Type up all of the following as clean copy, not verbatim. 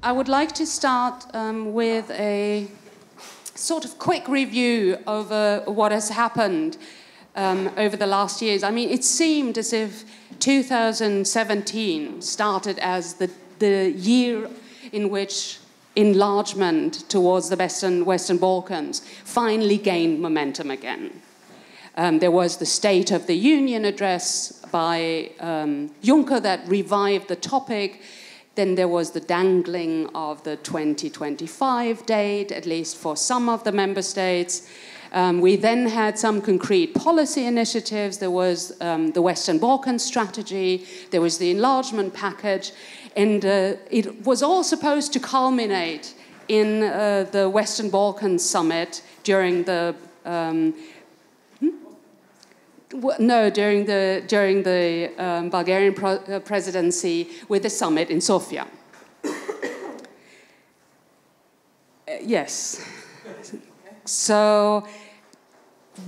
I would like to start with a sort of quick review over what has happened over the last years. I mean, it seemed as if 2017 started as the year in which enlargement towards the Western Balkans finally gained momentum again. There was the State of the Union address by Juncker that revived the topic. Then there was the dangling of the 2025 date, at least for some of the member states. We then had some concrete policy initiatives. There was the Western Balkans strategy. There was the enlargement package. And it was all supposed to culminate in the Western Balkans summit during the during the Bulgarian presidency with the summit in Sofia. Yes. So,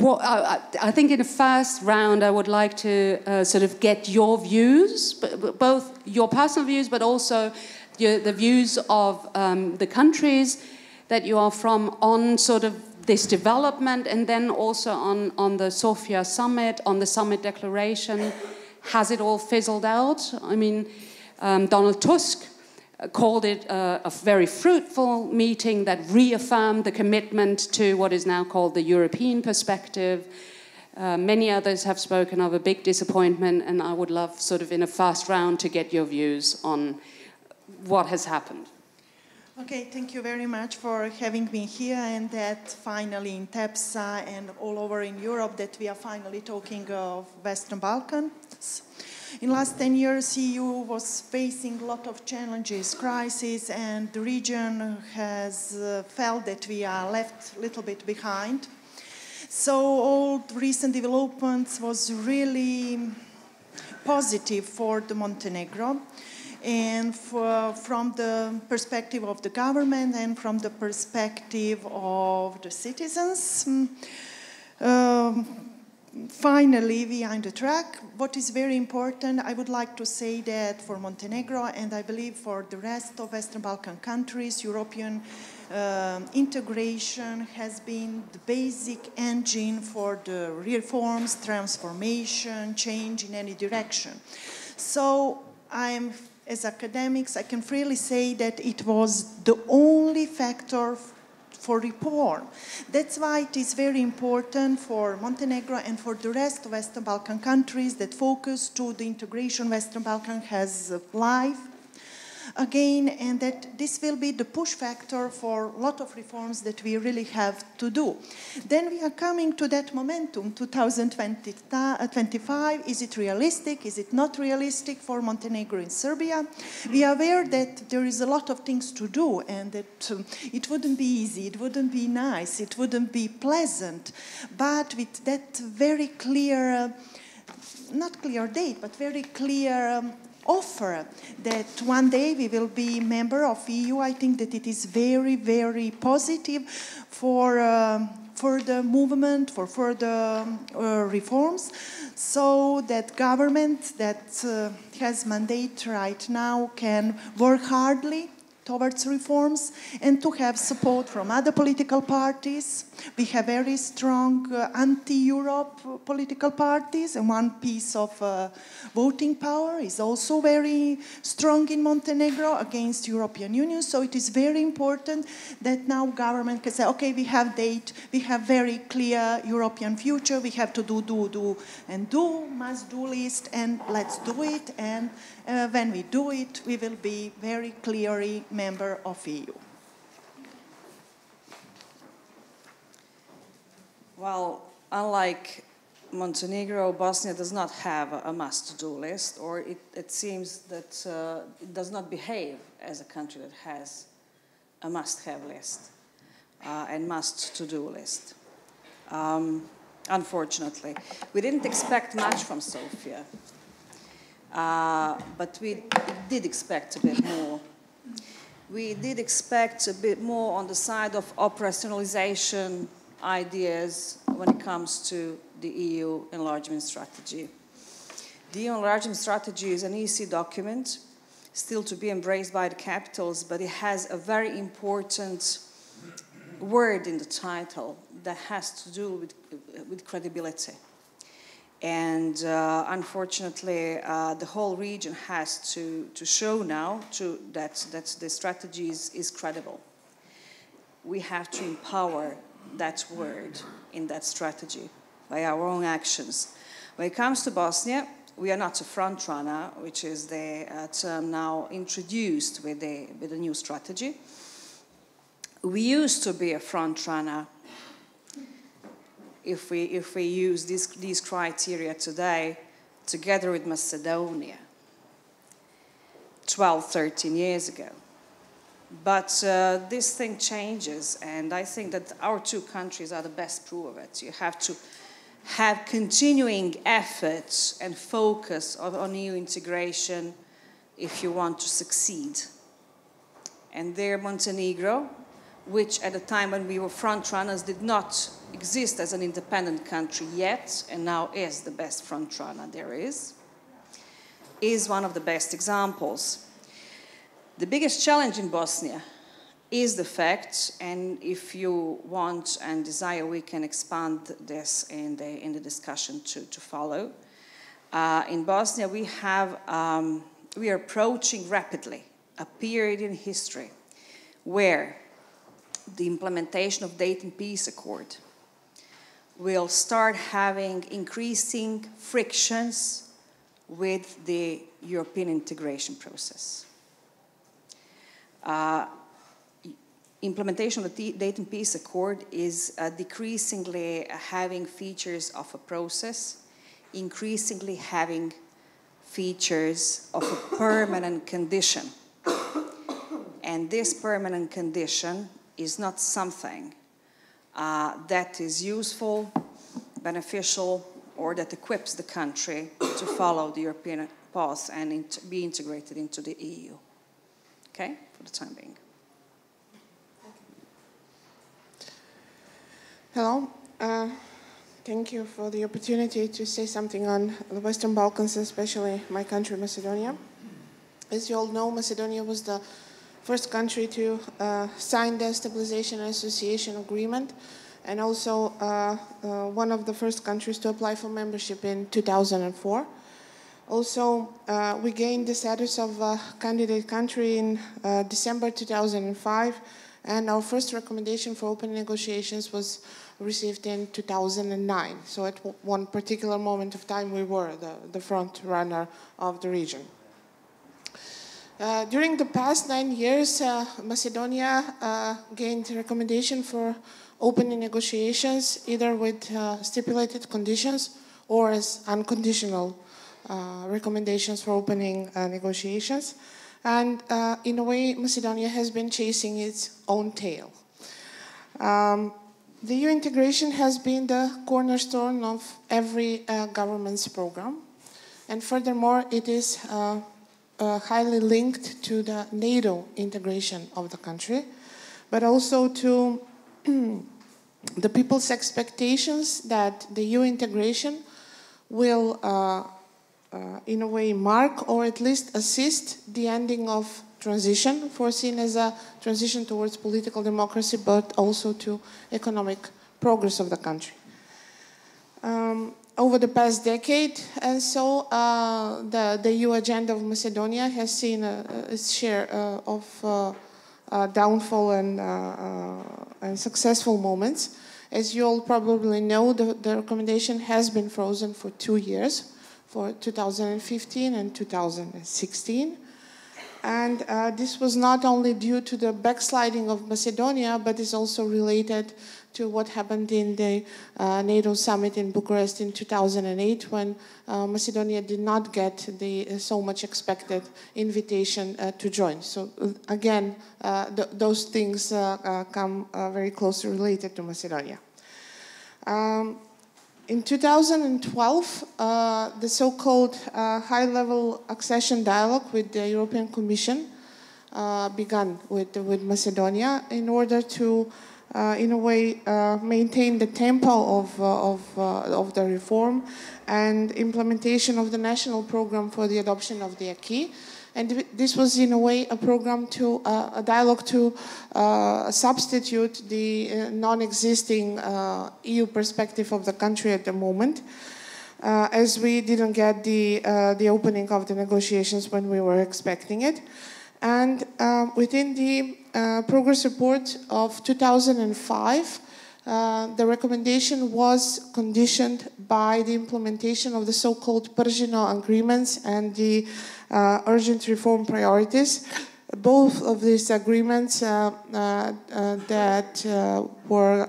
I think in the first round, I would like to sort of get your views, both your personal views, but also the views of the countries that you are from on sort of this development, and then also on the Sofia summit, on the summit declaration. Has it all fizzled out? I mean, Donald Tusk called it a very fruitful meeting that reaffirmed the commitment to what is now called the European perspective. Many others have spoken of a big disappointment, and I would love sort of in a first round to get your views on what has happened. Okay, thank you very much for having me here, and that finally in TEPSA and all over in Europe that we are finally talking of Western Balkans. In the last 10 years, EU was facing a lot of challenges, crises, and the region has felt that we are left a little bit behind. So all the recent developments was really positive for the Montenegro. And from the perspective of the government and from the perspective of the citizens, finally we are on the track. What is very important, I would like to say that for Montenegro, and I believe for the rest of Western Balkan countries, European integration has been the basic engine for the reforms, transformation, change in any direction. So as academics, I can freely say that it was the only factor for reform. That's why it is very important for Montenegro and for the rest of Western Balkan countries that focus to the integration Western Balkan has life again, and that this will be the push factor for a lot of reforms that we really have to do. Then we are coming to that momentum, 2025. Is it realistic? Is it not realistic for Montenegro and Serbia? We are aware that there is a lot of things to do, and that it wouldn't be easy, it wouldn't be nice, it wouldn't be pleasant, but with that very clear, not clear date, but very clear offer that one day we will be member of EU, I think that it is very, very positive for the movement, for further reforms, so that government that has mandate right now can work hardly towards reforms and to have support from other political parties. We have very strong anti-Europe political parties, and one piece of voting power is also very strong in Montenegro against European Union. So it is very important that now government can say, okay, we have date, we have very clear European future, we have to do, must-do list, and let's do it. And when we do it, we will be very clearly member of EU. Well, unlike Montenegro, Bosnia does not have a must-do list, or it seems that it does not behave as a country that has a must-have list and must-to-do list. Unfortunately, we didn't expect much from Sofia, but we did expect a bit more. We did expect a bit more on the side of operationalization ideas when it comes to the EU enlargement strategy. The EU enlargement strategy is an EC document still to be embraced by the capitals, but it has a very important word in the title that has to do with credibility. And unfortunately, the whole region has to show now that the strategy is credible. We have to empower that word in that strategy by our own actions. When it comes to Bosnia, we are not a front runner, which is the term now introduced with the new strategy. We used to be a front runner if we use these criteria today together with Macedonia 12, 13 years ago. But this thing changes, and I think that our two countries are the best proof of it. You have to have continuing efforts and focus on EU integration if you want to succeed. And there Montenegro, which at the time when we were front runners did not exist as an independent country yet, and now is the best front runner there is one of the best examples. The biggest challenge in Bosnia is the fact, and if you want and desire, we can expand this in the discussion to follow. In Bosnia, we are approaching rapidly a period in history where the implementation of Dayton Peace Accord will start having increasing frictions with the European integration process. Implementation of the Dayton Peace Accord is decreasingly having features of a process, increasingly having features of a permanent condition. And this permanent condition is not something that is useful, beneficial, or that equips the country to follow the European path and be integrated into the EU. Okay, for the time being. Hello. Thank you for the opportunity to say something on the Western Balkans, especially my country, Macedonia. As you all know, Macedonia was the first country to sign the Stabilization and Association Agreement, and also one of the first countries to apply for membership in 2004. Also, we gained the status of a candidate country in December 2005, and our first recommendation for open negotiations was received in 2009. So at one particular moment of time, we were the front runner of the region. During the past 9 years, Macedonia gained recommendation for opening negotiations, either with stipulated conditions or as unconditional recommendations for opening negotiations. And in a way, Macedonia has been chasing its own tail. The EU integration has been the cornerstone of every government's program. And furthermore, it is highly linked to the NATO integration of the country, but also to the people's expectations that the EU integration will, in a way, mark or at least assist the ending of transition, foreseen as a transition towards political democracy, but also to economic progress of the country. Over the past decade, and so the EU agenda of Macedonia has seen its share of downfall and successful moments. As you all probably know, the recommendation has been frozen for 2 years, for 2015 and 2016. And this was not only due to the backsliding of Macedonia, but is also related to what happened in the NATO summit in Bucharest in 2008, when Macedonia did not get the so much expected invitation to join. So again, those things come very closely related to Macedonia. In 2012, the so-called high-level accession dialogue with the European Commission began with Macedonia in order to, in a way, maintain the tempo of the reform and implementation of the national program for the adoption of the acquis, And this was, in a way, a program to, a dialogue to substitute the non-existing EU perspective of the country at the moment, as we didn't get the opening of the negotiations when we were expecting it. And within the progress report of 2005, the recommendation was conditioned by the implementation of the so-called Pržino agreements and the urgent reform priorities. Both of these agreements that were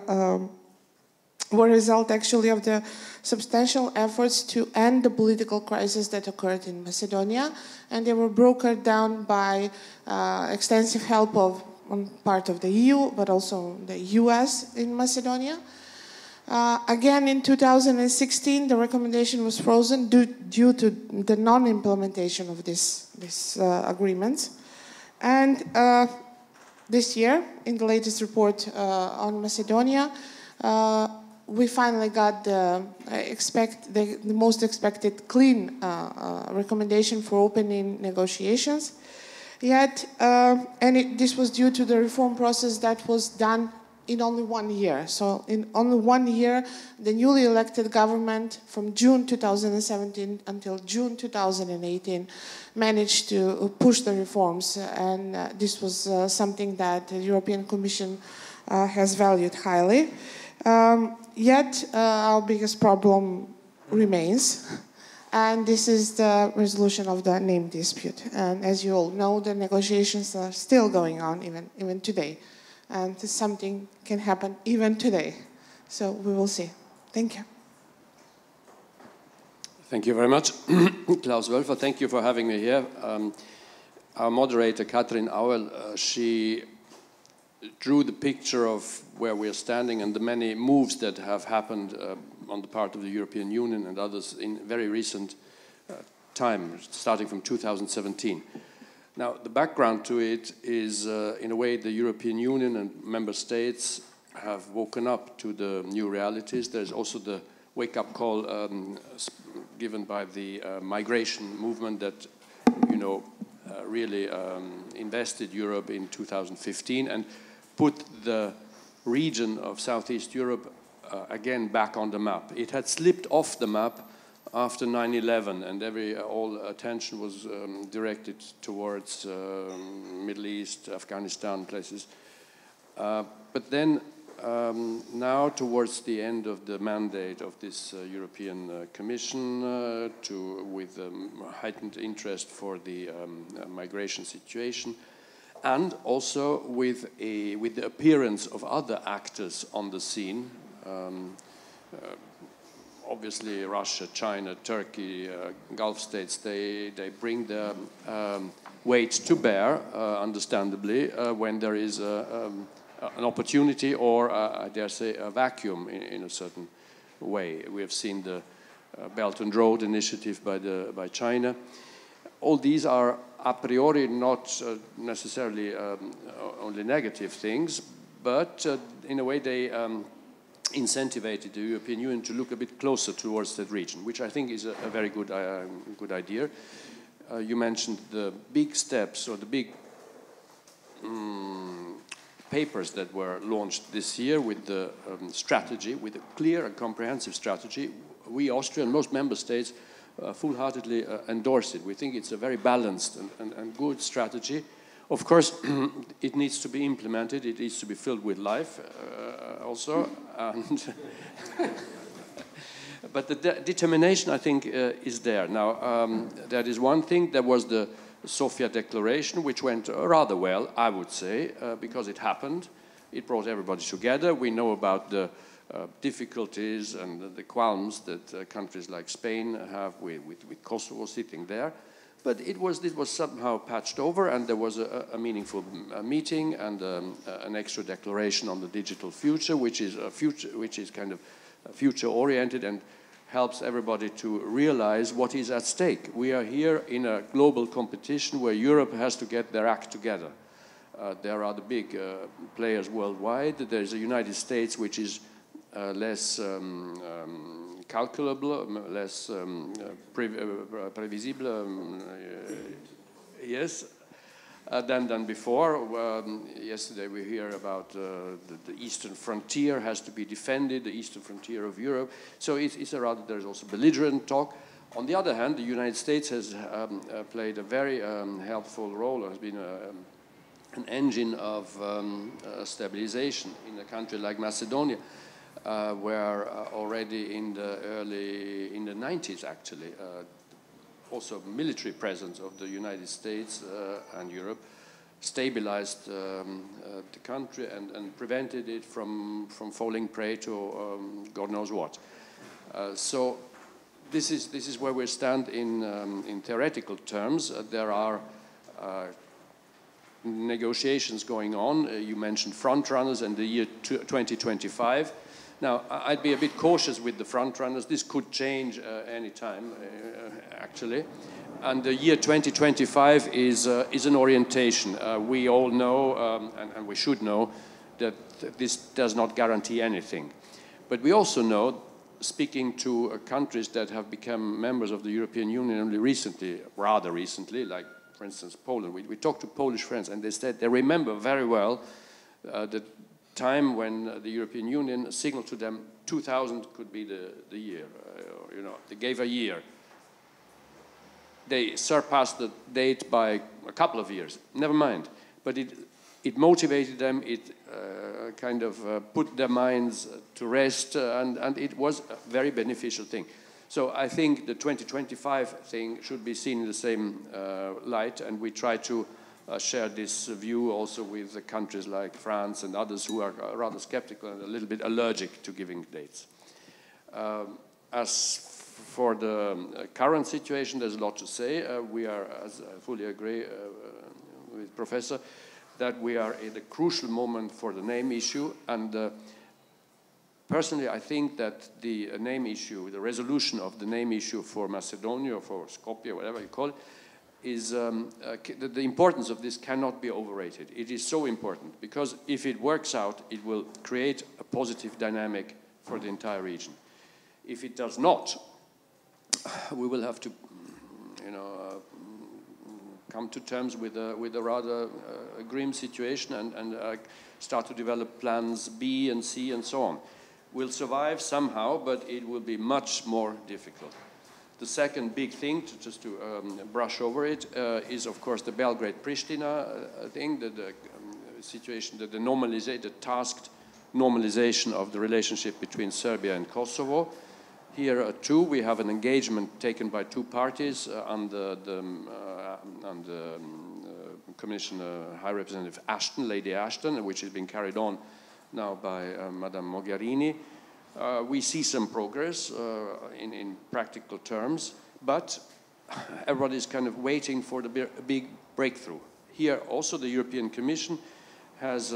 a result actually of the substantial efforts to end the political crisis that occurred in Macedonia, and they were brokered down by extensive help on part of the EU, but also the US in Macedonia. Again, in 2016, the recommendation was frozen due to the non-implementation of these agreements. And this year, in the latest report on Macedonia, we finally got the most expected clean recommendation for opening negotiations. Yet, this was due to the reform process that was done in only 1 year. So in only 1 year, the newly elected government from June 2017 until June 2018 managed to push the reforms. And this was something that the European Commission has valued highly. Yet, our biggest problem remains. And this is the resolution of the name dispute. And as you all know, the negotiations are still going on even today. And something can happen even today. So we will see. Thank you. Thank you very much. Klaus Wölfer, thank you for having me here. Our moderator, Katrin Auel, she drew the picture of where we are standing and the many moves that have happened on the part of the European Union and others in very recent time, starting from 2017. Now, the background to it is, in a way, the European Union and member states have woken up to the new realities. There's also the wake-up call given by the migration movement that, really invested Europe in 2015 and put the region of Southeast Europe again back on the map. It had slipped off the map after 9/11, and all attention was directed towards Middle East, Afghanistan places. But then now, towards the end of the mandate of this European Commission, with heightened interest for the migration situation, and also with the appearance of other actors on the scene, obviously Russia, China, Turkey, Gulf states, they bring their weight to bear, understandably, when there is an opportunity or, I dare say, a vacuum in a certain way. We have seen the Belt and Road Initiative by China. All these are a priori not necessarily only negative things, but in a way they incentivated the European Union to look a bit closer towards that region, which I think is a very good idea. You mentioned the big steps or the big papers that were launched this year with the strategy, with a clear and comprehensive strategy. We, Austria, and most member states full-heartedly endorse it. We think it's a very balanced and good strategy. Of course, it needs to be implemented. It needs to be filled with life also. And but the determination, I think, is there. Now, that is one thing. There was the Sofia Declaration, which went rather well, I would say, because it happened. It brought everybody together. We know about the difficulties and the qualms that countries like Spain have with Kosovo sitting there. But it was somehow patched over, and there was a meaningful meeting and an extra declaration on the digital future, which is kind of future-oriented and helps everybody to realize what is at stake. We are here in a global competition where Europe has to get their act together. There are the big players worldwide. There's the United States, which is less calculable, less previsible, yes, than before. Yesterday we hear about the eastern frontier has to be defended, the eastern frontier of Europe. So it's a rather, there's also belligerent talk. On the other hand, the United States has played a very helpful role, has been an engine of stabilization in a country like Macedonia, where already in the 90s actually, also military presence of the United States and Europe stabilized the country and prevented it from falling prey to God knows what. So this is where we stand in theoretical terms. There are negotiations going on. You mentioned front runners and the year 2025. Now, I'd be a bit cautious with the front runners. This could change any time, actually. And the year 2025 is an orientation. We all know, and we should know, that this does not guarantee anything. But we also know, speaking to countries that have become members of the European Union only recently, rather recently, like, for instance, Poland. We talked to Polish friends, and they said they remember very well the time when the European Union signaled to them 2000 could be the year. You know, they gave a year. They surpassed the date by a couple of years. Never mind. But it motivated them. It kind of put their minds to rest, and it was a very beneficial thing. So I think the 2025 thing should be seen in the same light, and we try to share this view also with the countries like France and others who are rather skeptical and a little bit allergic to giving dates. As for the current situation, there's a lot to say. We are, as I fully agree with Professor, that we are at a crucial moment for the name issue, and personally, I think that the name issue, the resolution of the name issue for Macedonia or for Skopje, whatever you call it, is the importance of this cannot be overrated. It is so important because if it works out, it will create a positive dynamic for the entire region. If it does not, we will have to, you know, come to terms with a rather grim situation and start to develop plans B and C and so on. We'll survive somehow, but it will be much more difficult. The second big thing, just to brush over it, is of course the Belgrade-Pristina thing, the situation, the tasked normalization of the relationship between Serbia and Kosovo. Here too, we have an engagement taken by two parties under the Commissioner High Representative Ashton, Lady Ashton, which is being carried on now by Madame Mogherini. We see some progress in practical terms, but everybody is kind of waiting for the big breakthrough. Here also the European Commission has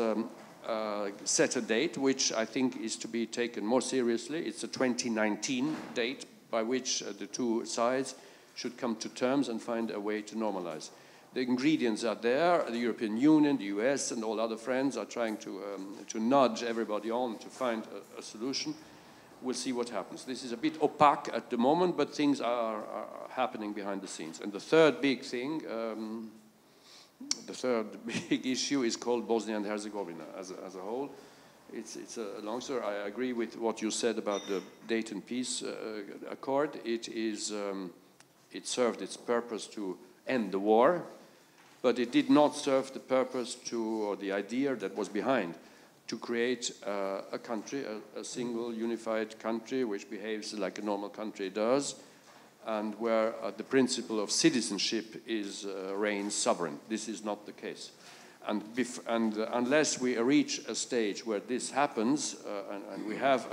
set a date which I think is to be taken more seriously. It's a 2019 date by which the two sides should come to terms and find a way to normalize. The ingredients are there. The European Union, the US, and all other friends are trying to nudge everybody on to find a solution. We'll see what happens. This is a bit opaque at the moment, but things are happening behind the scenes. And the third big thing, the third big issue is called Bosnia and Herzegovina as a whole. It's a long story. I agree with what you said about the Dayton Peace Accord. It served its purpose to end the war, but it did not serve the purpose or the idea that was behind, to create a country, a single unified country which behaves like a normal country does, and where the principle of citizenship reigns sovereign. This is not the case. And unless we reach a stage where this happens, and we have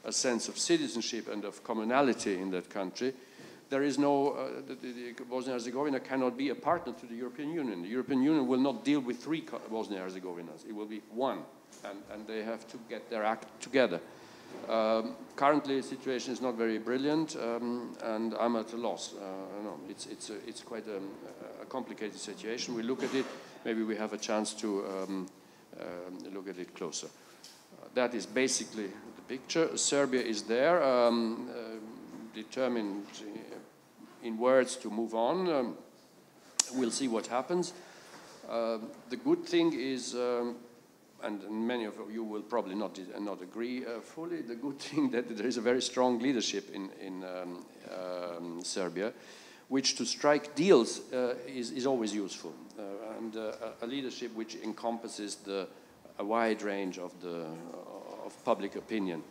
a sense of citizenship and of commonality in that country, there is no, Bosnia-Herzegovina cannot be a partner to the European Union. The European Union will not deal with three Bosnia-Herzegovinas. It will be one, and they have to get their act together. Currently, the situation is not very brilliant, and I'm at a loss. No, it's quite a complicated situation. We look at it, maybe we have a chance to look at it closer. That is basically the picture. Serbia is there, determined in words to move on. We'll see what happens. The good thing is, and many of you will probably not agree fully, the good thing that there is a very strong leadership in Serbia, which to strike deals is always useful, and a leadership which encompasses a wide range of public opinion.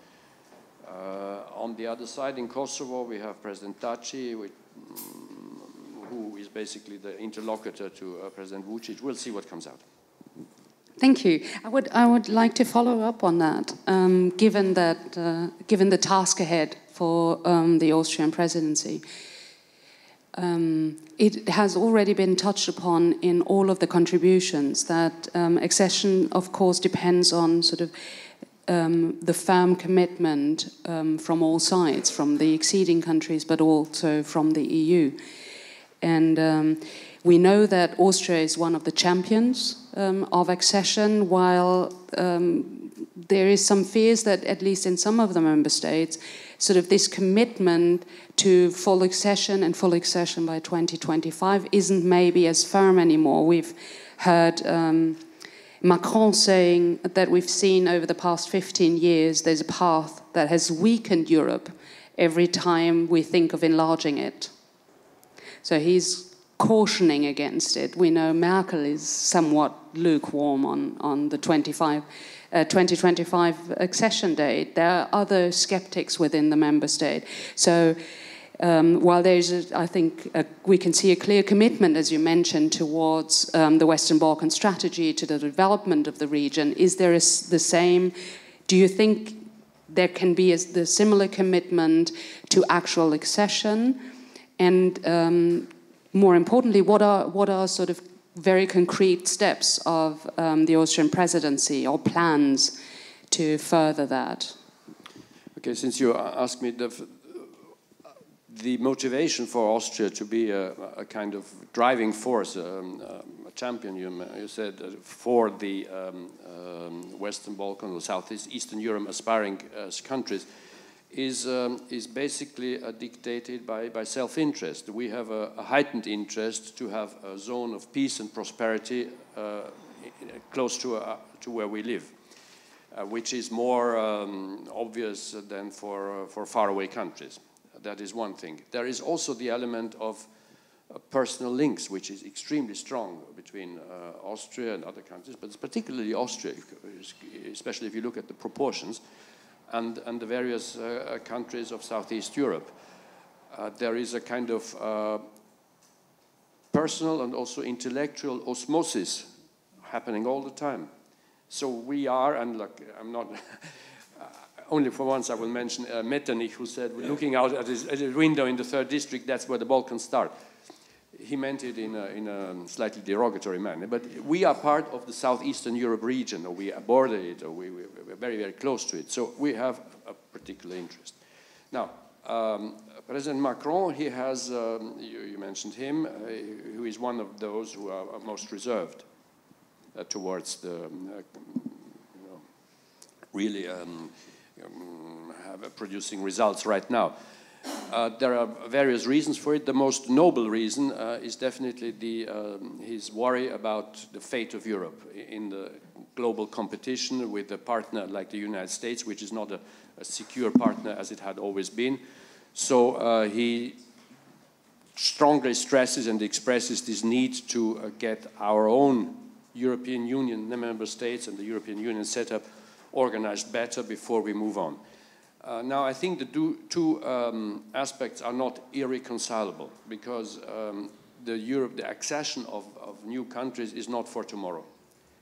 On the other side, in Kosovo, we have President Taci, who is basically the interlocutor to President Vučić. We'll see what comes out. Thank you. I would like to follow up on that, given the task ahead for the Austrian presidency. It has already been touched upon in all of the contributions that accession, of course, depends on sort of the firm commitment from all sides, from the acceding countries, but also from the EU. And we know that Austria is one of the champions of accession, while there is some fears that, at least in some of the member states, sort of this commitment to full accession and full accession by 2025 isn't maybe as firm anymore. We've heard Macron saying that we've seen over the past 15 years there's a path that has weakened Europe every time we think of enlarging it. So he's cautioning against it. We know Merkel is somewhat lukewarm on the 2025 accession date. There are other skeptics within the member state. So while there's, I think, we can see a clear commitment, as you mentioned, towards the Western Balkan strategy, to the development of the region, is there the same, do you think there can be the similar commitment to actual accession? And more importantly, what are sort of very concrete steps of the Austrian presidency or plans to further that? Okay, since you asked me, the motivation for Austria to be a kind of driving force, a champion, you said, for the Western Balkan or Southeastern Europe aspiring countries, is basically dictated by self-interest. We have a heightened interest to have a zone of peace and prosperity close to where we live, which is more obvious than for faraway countries. That is one thing. There is also the element of personal links, which is extremely strong between Austria and other countries, but it's particularly Austria, especially if you look at the proportions, and the various countries of Southeast Europe. There is a kind of personal and also intellectual osmosis happening all the time. So we are, and look, I'm not, only for once I will mention Metternich, who said, looking out at his window in the 3rd district, that's where the Balkans start. He meant it in a slightly derogatory manner, but we are part of the Southeastern Europe region, or we border it, or we're very, very close to it. So we have a particular interest. Now, President Macron, he has, you mentioned him, who is one of those who are most reserved towards the, really producing results right now. There are various reasons for it. The most noble reason is definitely his worry about the fate of Europe in the global competition with a partner like the United States, which is not a secure partner as it had always been. So he strongly stresses and expresses this need to get our own European Union, the member states and the European Union setup organized better before we move on. Now, I think the two aspects are not irreconcilable, because the accession of new countries is not for tomorrow.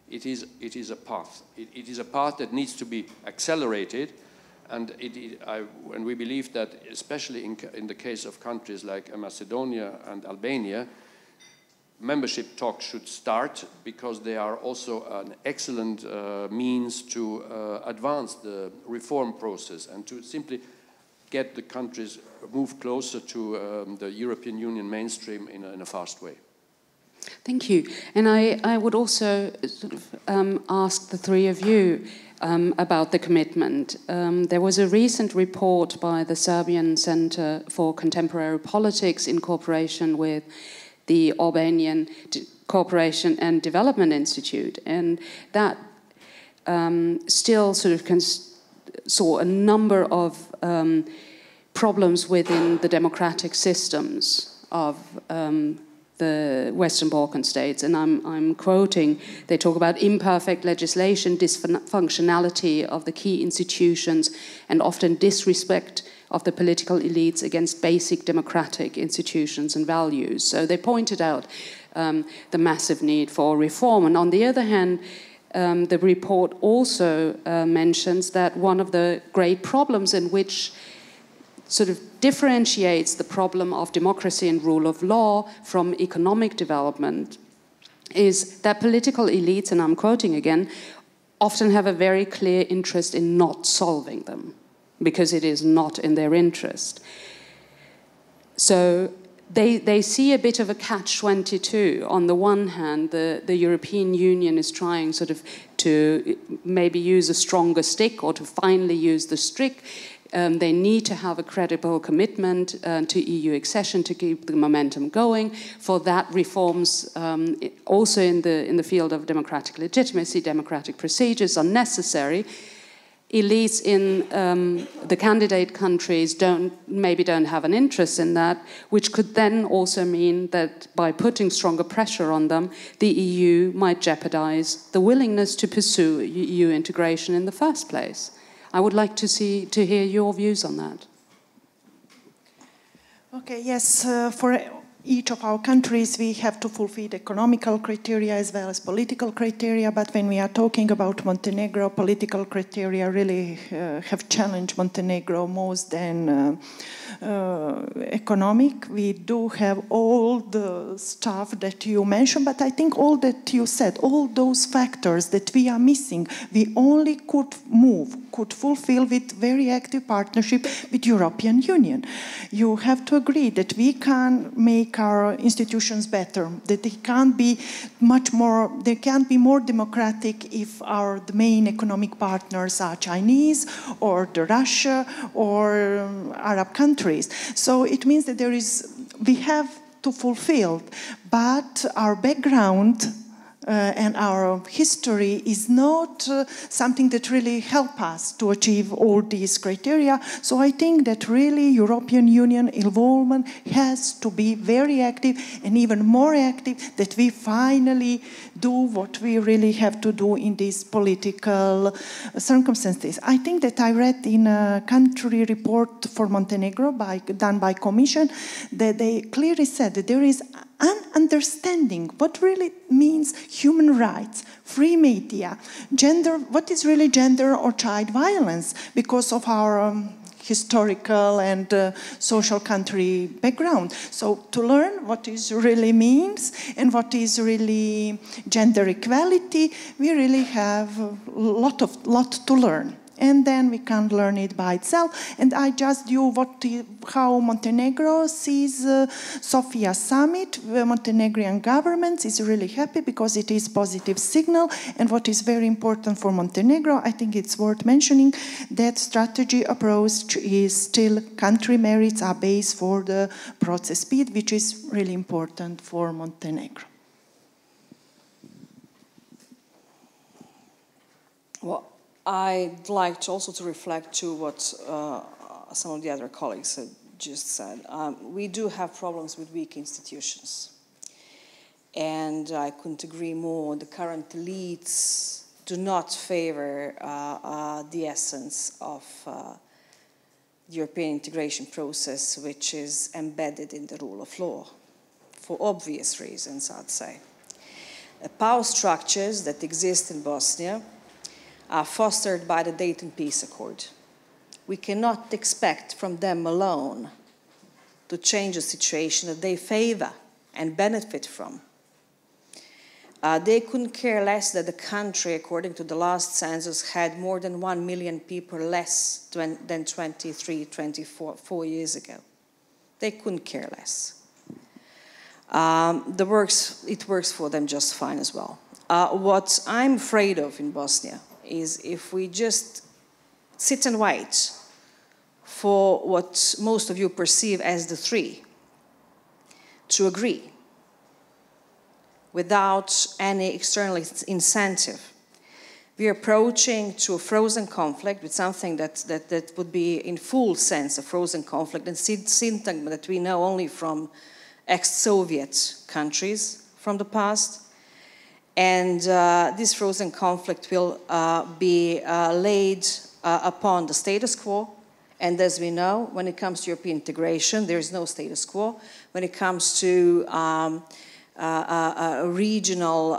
It is a path. It is a path that needs to be accelerated, and we believe that, especially in the case of countries like Macedonia and Albania, membership talks should start, because they are also an excellent means to advance the reform process and to simply get the countries move closer to the European Union mainstream in a fast way. Thank you. And I would also sort of ask the three of you about the commitment. There was a recent report by the Serbian Center for Contemporary Politics in cooperation with the Albanian Cooperation and Development Institute, and that still sort of saw a number of problems within the democratic systems of the Western Balkan states. And I'm quoting, they talk about imperfect legislation, dysfunctionality of the key institutions, and often disrespect of the political elites against basic democratic institutions and values. So they pointed out the massive need for reform. And on the other hand, the report also mentions that one of the great problems in which sort of differentiates the problem of democracy and rule of law from economic development is that political elites, and I'm quoting again, often have a very clear interest in not solving them because it is not in their interest. So they see a bit of a catch-22. On the one hand, the European Union is trying sort of to maybe use a stronger stick or to finally use the stick. They need to have a credible commitment to EU accession to keep the momentum going. For that, reforms also in the field of democratic legitimacy, democratic procedures are necessary. Elites in the candidate countries maybe don't have an interest in that, which could then also mean that by putting stronger pressure on them, the EU might jeopardize the willingness to pursue EU integration in the first place. I would like to hear your views on that. Okay, yes, for each of our countries we have to fulfill economical criteria as well as political criteria, but when we are talking about Montenegro, political criteria really have challenged Montenegro more than economic. We do have all the stuff that you mentioned, but I think all that you said, all those factors that we are missing, we only could fulfill with very active partnership with European Union. You have to agree that we can make our institutions better, that they can't be more democratic if the main economic partners are Chinese or the Russia or Arab countries. So it means that we have to fulfill, but our background and our history is not something that really help us to achieve all these criteria. So I think that really European Union involvement has to be very active and even more active, that we finally do what we really have to do in these political circumstances. I think that I read in a country report for Montenegro done by Commission that they clearly said that there is an understanding what really means human rights, free media, gender, what is really gender or child violence because of our historical and social country background. So to learn what is really means and what is really gender equality, we really have a lot to learn. And then we can learn it by itself. And I just do how Montenegro sees Sofia summit. The Montenegrin government is really happy because it is positive signal. And what is very important for Montenegro, I think it's worth mentioning, that strategy approach is still country merits are based for the process speed, which is really important for Montenegro. Well, I'd like to also reflect to what some of the other colleagues had just said. We do have problems with weak institutions. And I couldn't agree more. The current elites do not favor the essence of the European integration process, which is embedded in the rule of law, for obvious reasons, I'd say. The power structures that exist in Bosnia are fostered by the Dayton Peace Accord. We cannot expect from them alone to change a situation that they favor and benefit from. They couldn't care less that the country, according to the last census, had more than 1 million people less than 24 years ago. They couldn't care less. It works for them just fine as well. What I'm afraid of in Bosnia is if we just sit and wait for what most of you perceive as the three to agree, without any external incentive. We are approaching to a frozen conflict with something that would be in full sense a frozen conflict, and syntagma that we know only from ex-Soviet countries from the past. And this frozen conflict will be laid upon the status quo. And as we know, when it comes to European integration, there is no status quo. When it comes to a regional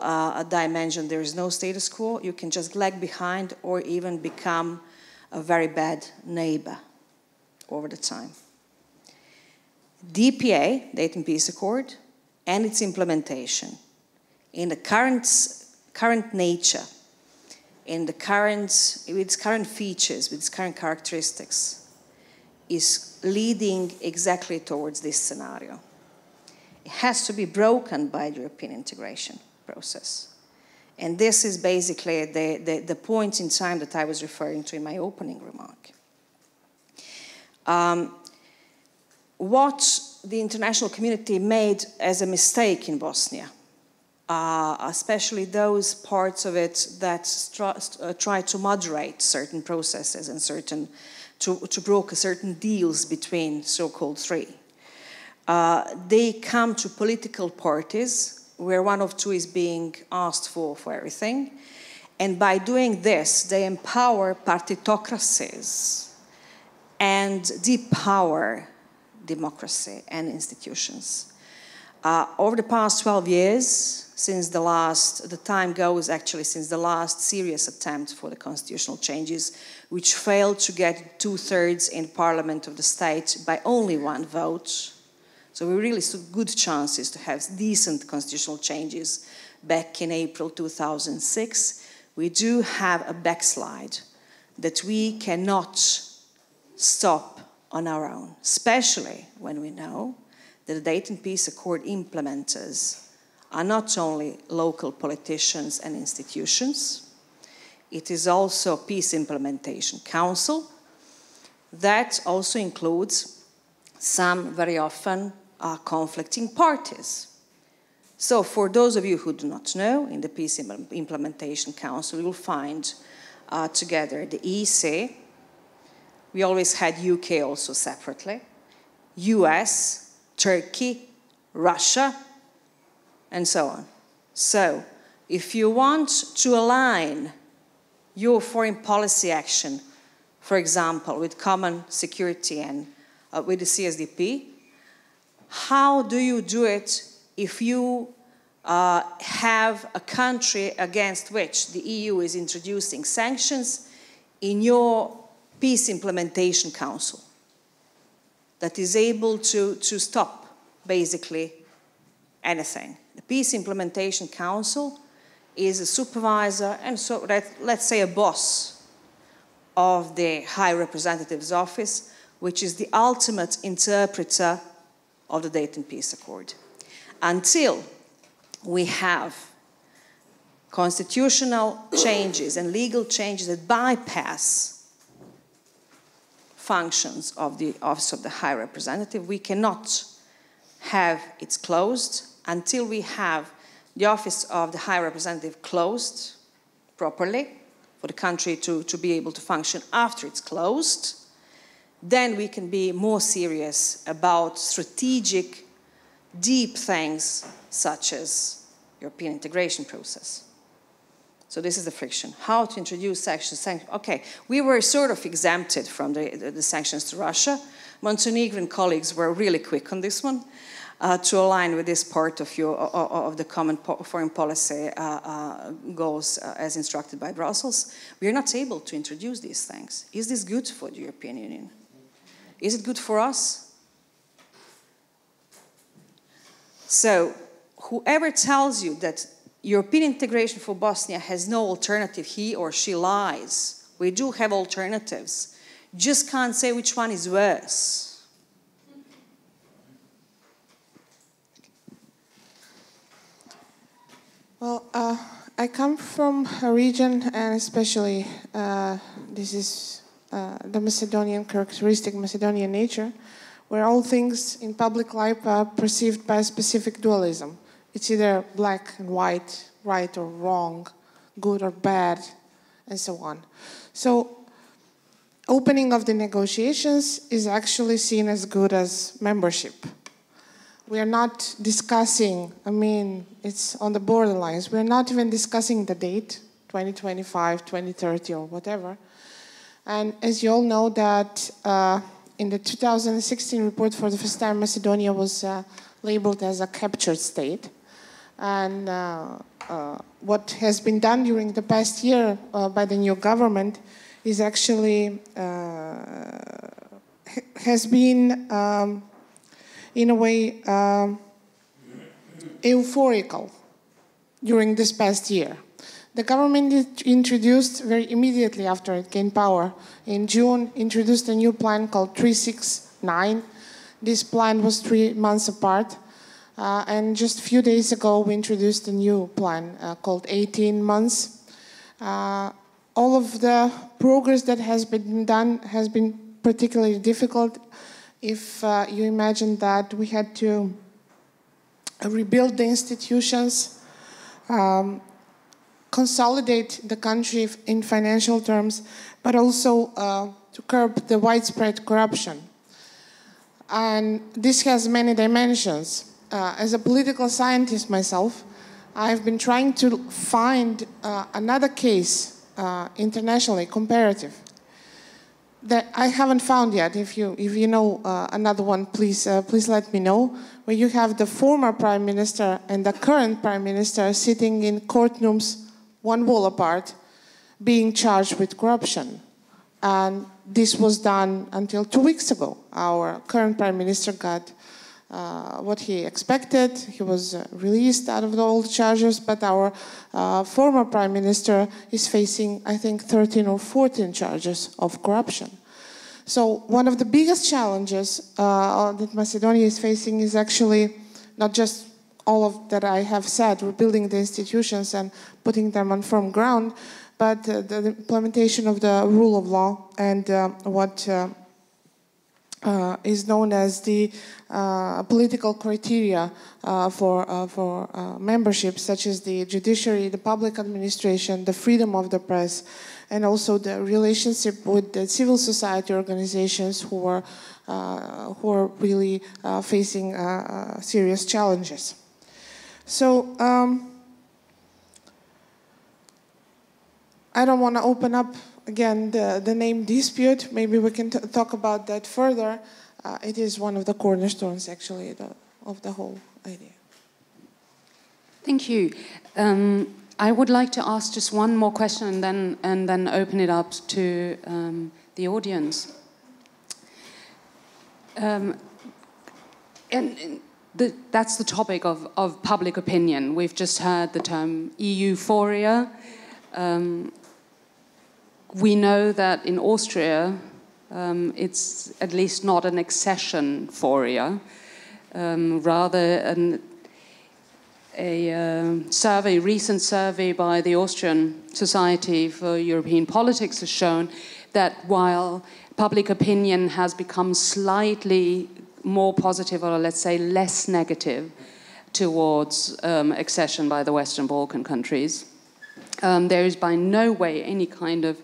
dimension, there is no status quo. You can just lag behind or even become a very bad neighbor over the time. DPA, Dayton Peace Accord, and its implementation in the current nature, with its current features, with its current characteristics, is leading exactly towards this scenario. It has to be broken by the European integration process. And this is basically the point in time that I was referring to in my opening remark. What the international community made as a mistake in Bosnia, especially those parts of it that try to moderate certain processes and to broker certain deals between so-called three. They come to political parties where one of two is being asked for everything. And by doing this, they empower partitocracies and depower democracy and institutions. Over the past 12 years, since the time goes actually since the last serious attempt for the constitutional changes, which failed to get 2/3 in parliament of the state by only one vote. So we really saw good chances to have decent constitutional changes back in April 2006. We do have a backslide that we cannot stop on our own, especially when we know that the Dayton Peace Accord implementers are not only local politicians and institutions, it is also a Peace Implementation Council that also includes some very often conflicting parties. So for those of you who do not know, in the Peace Implementation Council, you will find together the EC. We always had UK also separately, US, Turkey, Russia, and so on. So if you want to align your foreign policy action, for example, with common security and with the CSDP, how do you do it if you have a country against which the EU is introducing sanctions in your Peace Implementation Council that is able to stop basically anything? The Peace Implementation Council is a supervisor and so let's say a boss of the High Representative's Office, which is the ultimate interpreter of the Dayton Peace Accord. Until we have constitutional changes and legal changes that bypass functions of the Office of the High Representative, we cannot have it closed until we have the Office of the High Representative closed properly for the country to be able to function after it's closed. Then we can be more serious about strategic, deep things such as European integration process. So this is the friction. How to introduce sanctions. Okay, we were sort of exempted from the sanctions to Russia. Montenegrin colleagues were really quick on this one to align with this part of the common foreign policy goals as instructed by Brussels. We are not able to introduce these things. Is this good for the European Union? Is it good for us? So whoever tells you that European integration for Bosnia has no alternative, he or she lies. We do have alternatives. Just can't say which one is worse. Well, I come from a region, and especially this is the Macedonian characteristic, Macedonian nature, where all things in public life are perceived by a specific dualism. It's either black and white, right or wrong, good or bad, and so on. So opening of the negotiations is actually seen as good as membership. We are not discussing, I mean, it's on the borderlines. We're not even discussing the date, 2025, 2030, or whatever. And as you all know that in the 2016 report, for the first time, Macedonia was labeled as a captured state. And what has been done during the past year by the new government is actually has been, in a way, euphorical during this past year. The government introduced very immediately after it gained power in June, introduced a new plan called 369. This plan was 3 months apart. And just a few days ago, we introduced a new plan called 18 months. All of the progress that has been done has been particularly difficult. If you imagine that we had to rebuild the institutions, consolidate the country in financial terms, but also to curb the widespread corruption. And this has many dimensions. As a political scientist myself, I've been trying to find another case internationally comparative that I haven't found yet. If you know another one, please let me know. Where you have the former prime minister and the current prime minister sitting in courtrooms, one wall apart, being charged with corruption. And this was done until 2 weeks ago. Our current prime minister got what he expected. He was released out of all the charges, but our former prime minister is facing, I think, 13 or 14 charges of corruption. So one of the biggest challenges that Macedonia is facing is actually not just all of that I have said, rebuilding the institutions and putting them on firm ground, but the implementation of the rule of law and what is known as the political criteria for membership, such as the judiciary, the public administration, the freedom of the press, and also the relationship with the civil society organizations who are really facing serious challenges. So I don't want to open up again the name dispute. Maybe we can talk about that further. It is one of the cornerstones, actually, of the whole idea. Thank you. I would like to ask just one more question and then open it up to the audience. That's the topic of public opinion. We've just heard the term euphoria. We know that in Austria, it's at least not an accession-phoria, rather a recent survey by the Austrian Society for European Politics has shown that while public opinion has become slightly more positive, or let's say less negative, towards accession by the Western Balkan countries, there is by no way any kind of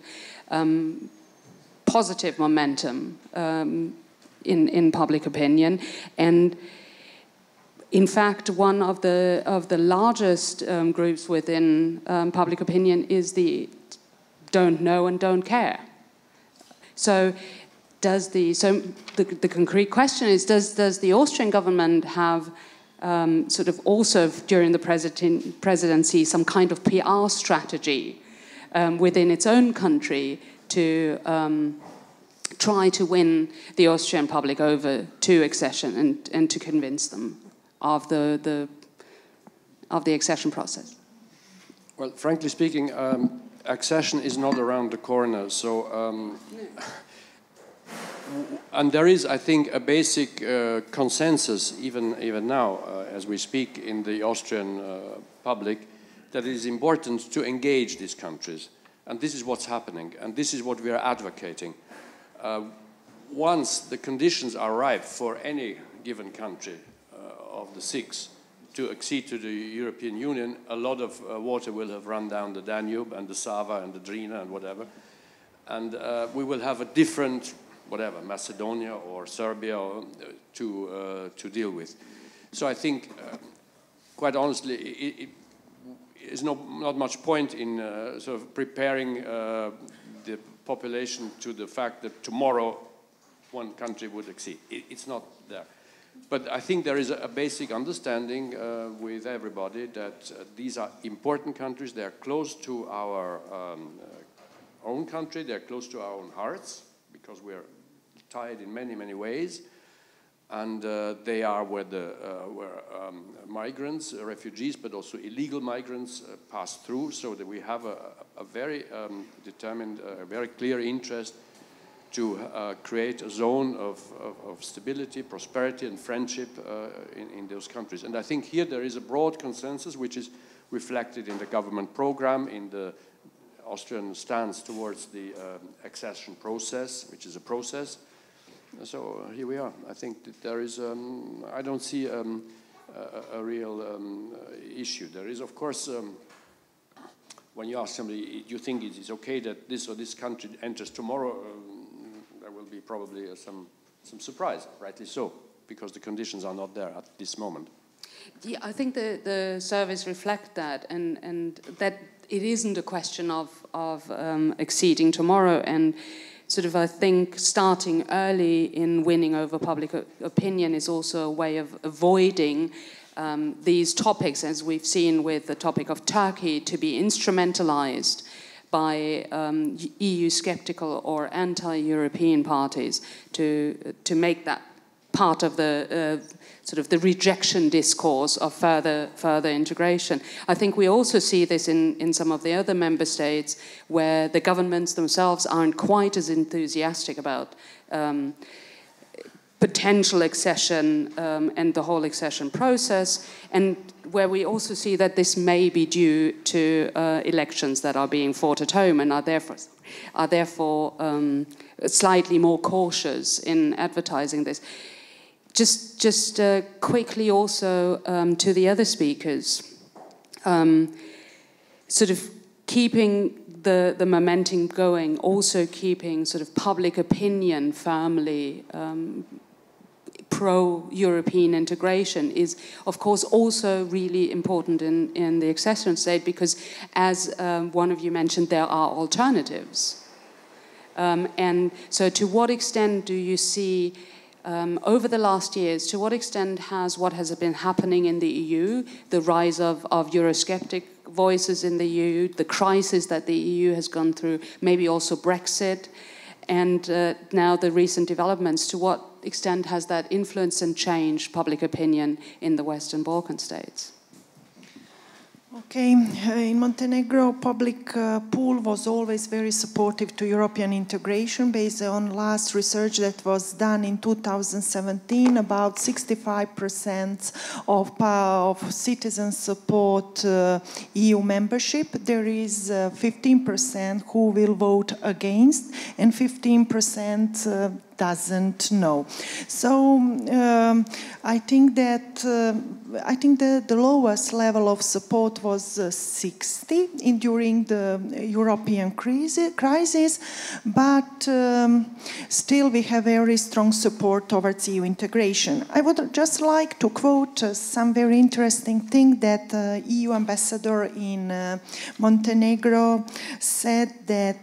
positive momentum in public opinion. And in fact, one of the largest groups within public opinion is the don't know and don't care. So the concrete question is, does the Austrian government have sort of also during the presidency some kind of PR strategy within its own country to try to win the Austrian public over to accession and to convince them of the accession process? Well, frankly speaking, accession is not around the corner. So, and there is, I think, a basic consensus even now, as we speak in the Austrian public, that it is important to engage these countries. And this is what's happening, and this is what we are advocating. Once the conditions are ripe for any given country of the 6, to accede to the European Union, a lot of water will have run down the Danube and the Sava and the Drina and whatever. And we will have a different, whatever, Macedonia or Serbia to deal with. So I think, quite honestly, it is not much point in sort of preparing the population to the fact that tomorrow one country would accede. It's not there. But I think there is a basic understanding with everybody that these are important countries. They are close to our own country. They are close to our own hearts because we are tied in many, many ways. And they are where migrants, refugees, but also illegal migrants pass through, so that we have a very determined, very clear interest to create a zone of stability, prosperity, and friendship in those countries. And I think here there is a broad consensus, which is reflected in the government program, in the Austrian stance towards the accession process, which is a process. So here we are. I think that there is, I don't see a real issue. There is, of course, when you ask somebody, do you think it is okay that this or this country enters tomorrow? There will be probably some surprise, rightly so, because the conditions are not there at this moment. Yeah, I think the surveys reflect that, and that it isn't a question of acceding tomorrow, and sort of, I think, starting early in winning over public opinion is also a way of avoiding these topics, as we've seen with the topic of Turkey, to be instrumentalized by EU skeptical or anti-European parties to make that part of the sort of the rejection discourse of further integration. I think we also see this in some of the other member states where the governments themselves aren't quite as enthusiastic about potential accession and the whole accession process, and where we also see that this may be due to elections that are being fought at home and are therefore slightly more cautious in advertising this. Just quickly also to the other speakers, sort of keeping the momentum going, also keeping sort of public opinion firmly pro-European integration is, of course, also really important in the accession state, because, as one of you mentioned, there are alternatives. And so to what extent do you see, over the last years, to what extent has what has been happening in the EU, the rise of Eurosceptic voices in the EU, the crisis that the EU has gone through, maybe also Brexit, and now the recent developments, to what extent has that influenced and changed public opinion in the Western Balkan states? Okay, in Montenegro, public pool was always very supportive to European integration. Based on last research that was done in 2017, about 65% of citizens support EU membership. There is 15% who will vote against, and 15% doesn't know. So I think that the lowest level of support was 60 during the European crisis, but still we have very strong support towards EU integration. I would just like to quote some very interesting thing that the EU ambassador in Montenegro said, that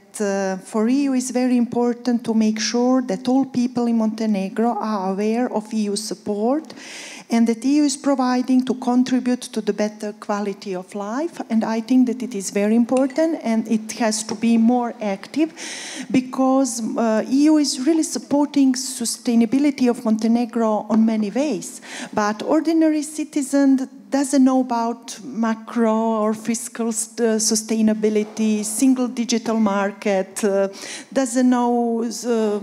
for EU is very important to make sure that all people in Montenegro are aware of EU support, and that EU is providing to contribute to the better quality of life. And I think that it is very important, and it has to be more active, because EU is really supporting sustainability of Montenegro on many ways. But ordinary citizens doesn't know about macro or fiscal sustainability, single digital market, doesn't know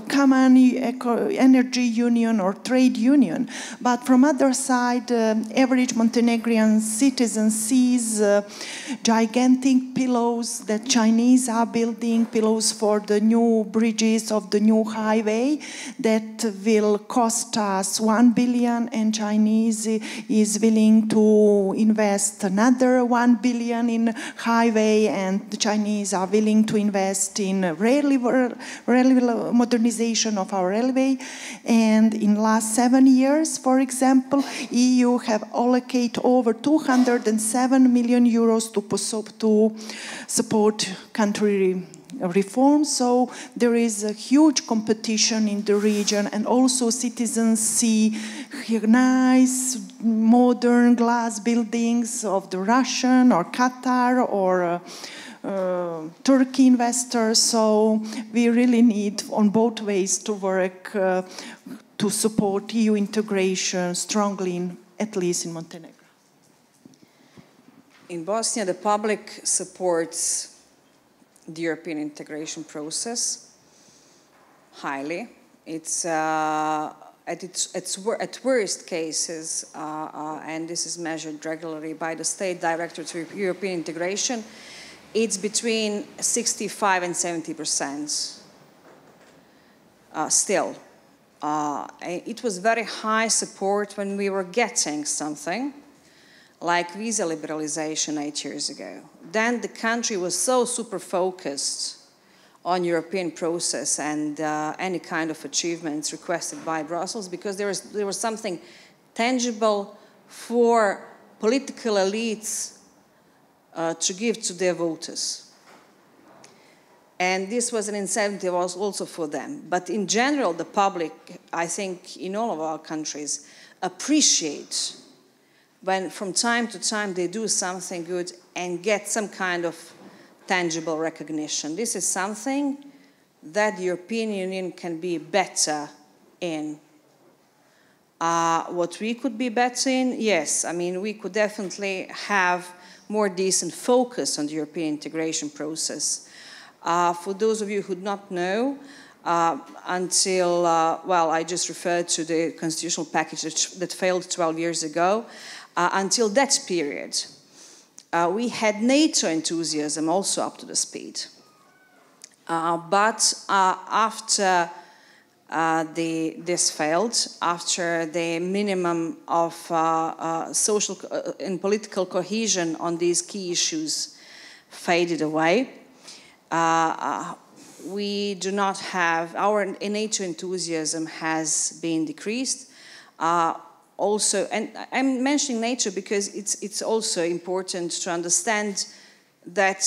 common energy union or trade union. But from other side, average Montenegrin citizen sees gigantic pillows that Chinese are building, pillows for the new bridges of the new highway that will cost us 1 billion, and Chinese is willing to to invest another 1 billion in highway, and the Chinese are willing to invest in railway modernization of our railway. And in last 7 years, for example, EU have allocated over 207 million euros to support country reform. So there is a huge competition in the region, and also citizens see nice modern glass buildings of the Russian or Qatar or Turkey investors. So we really need on both ways to work to support EU integration strongly, at least in Montenegro. In Bosnia, the public supports the European integration process highly. It's at worst cases, and this is measured regularly by the State Director to European Integration, it's between 65 and 70% still. It was very high support when we were getting something like visa liberalization 8 years ago. Then the country was so super focused on European process and any kind of achievements requested by Brussels, because there was something tangible for political elites to give to their voters. And this was an incentive also for them. But in general, the public, I think, in all of our countries, appreciate when from time to time they do something good and get some kind of tangible recognition. This is something that the European Union can be better in. What we could be better in? Yes, I mean, we could definitely have more decent focus on the European integration process. For those of you who do not know, until, well, I just referred to the constitutional package that failed 12 years ago. Until that period, we had NATO enthusiasm also up to the speed. But after this failed, after the minimum of social and political cohesion on these key issues faded away, we do not have, our NATO enthusiasm has been decreased. Also, and I'm mentioning NATO because it's also important to understand that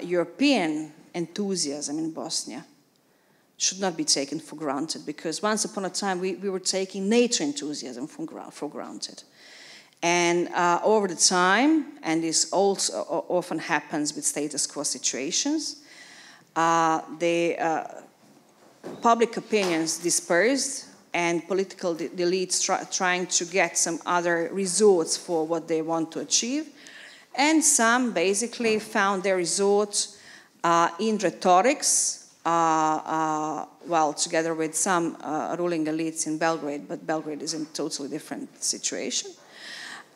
European enthusiasm in Bosnia should not be taken for granted, because once upon a time we were taking NATO enthusiasm for granted. And over the time, and this also often happens with status quo situations, the public opinions dispersed, and political elites trying to get some other resorts for what they want to achieve. And some basically found their resort in rhetorics, well, together with some ruling elites in Belgrade, but Belgrade is in a totally different situation,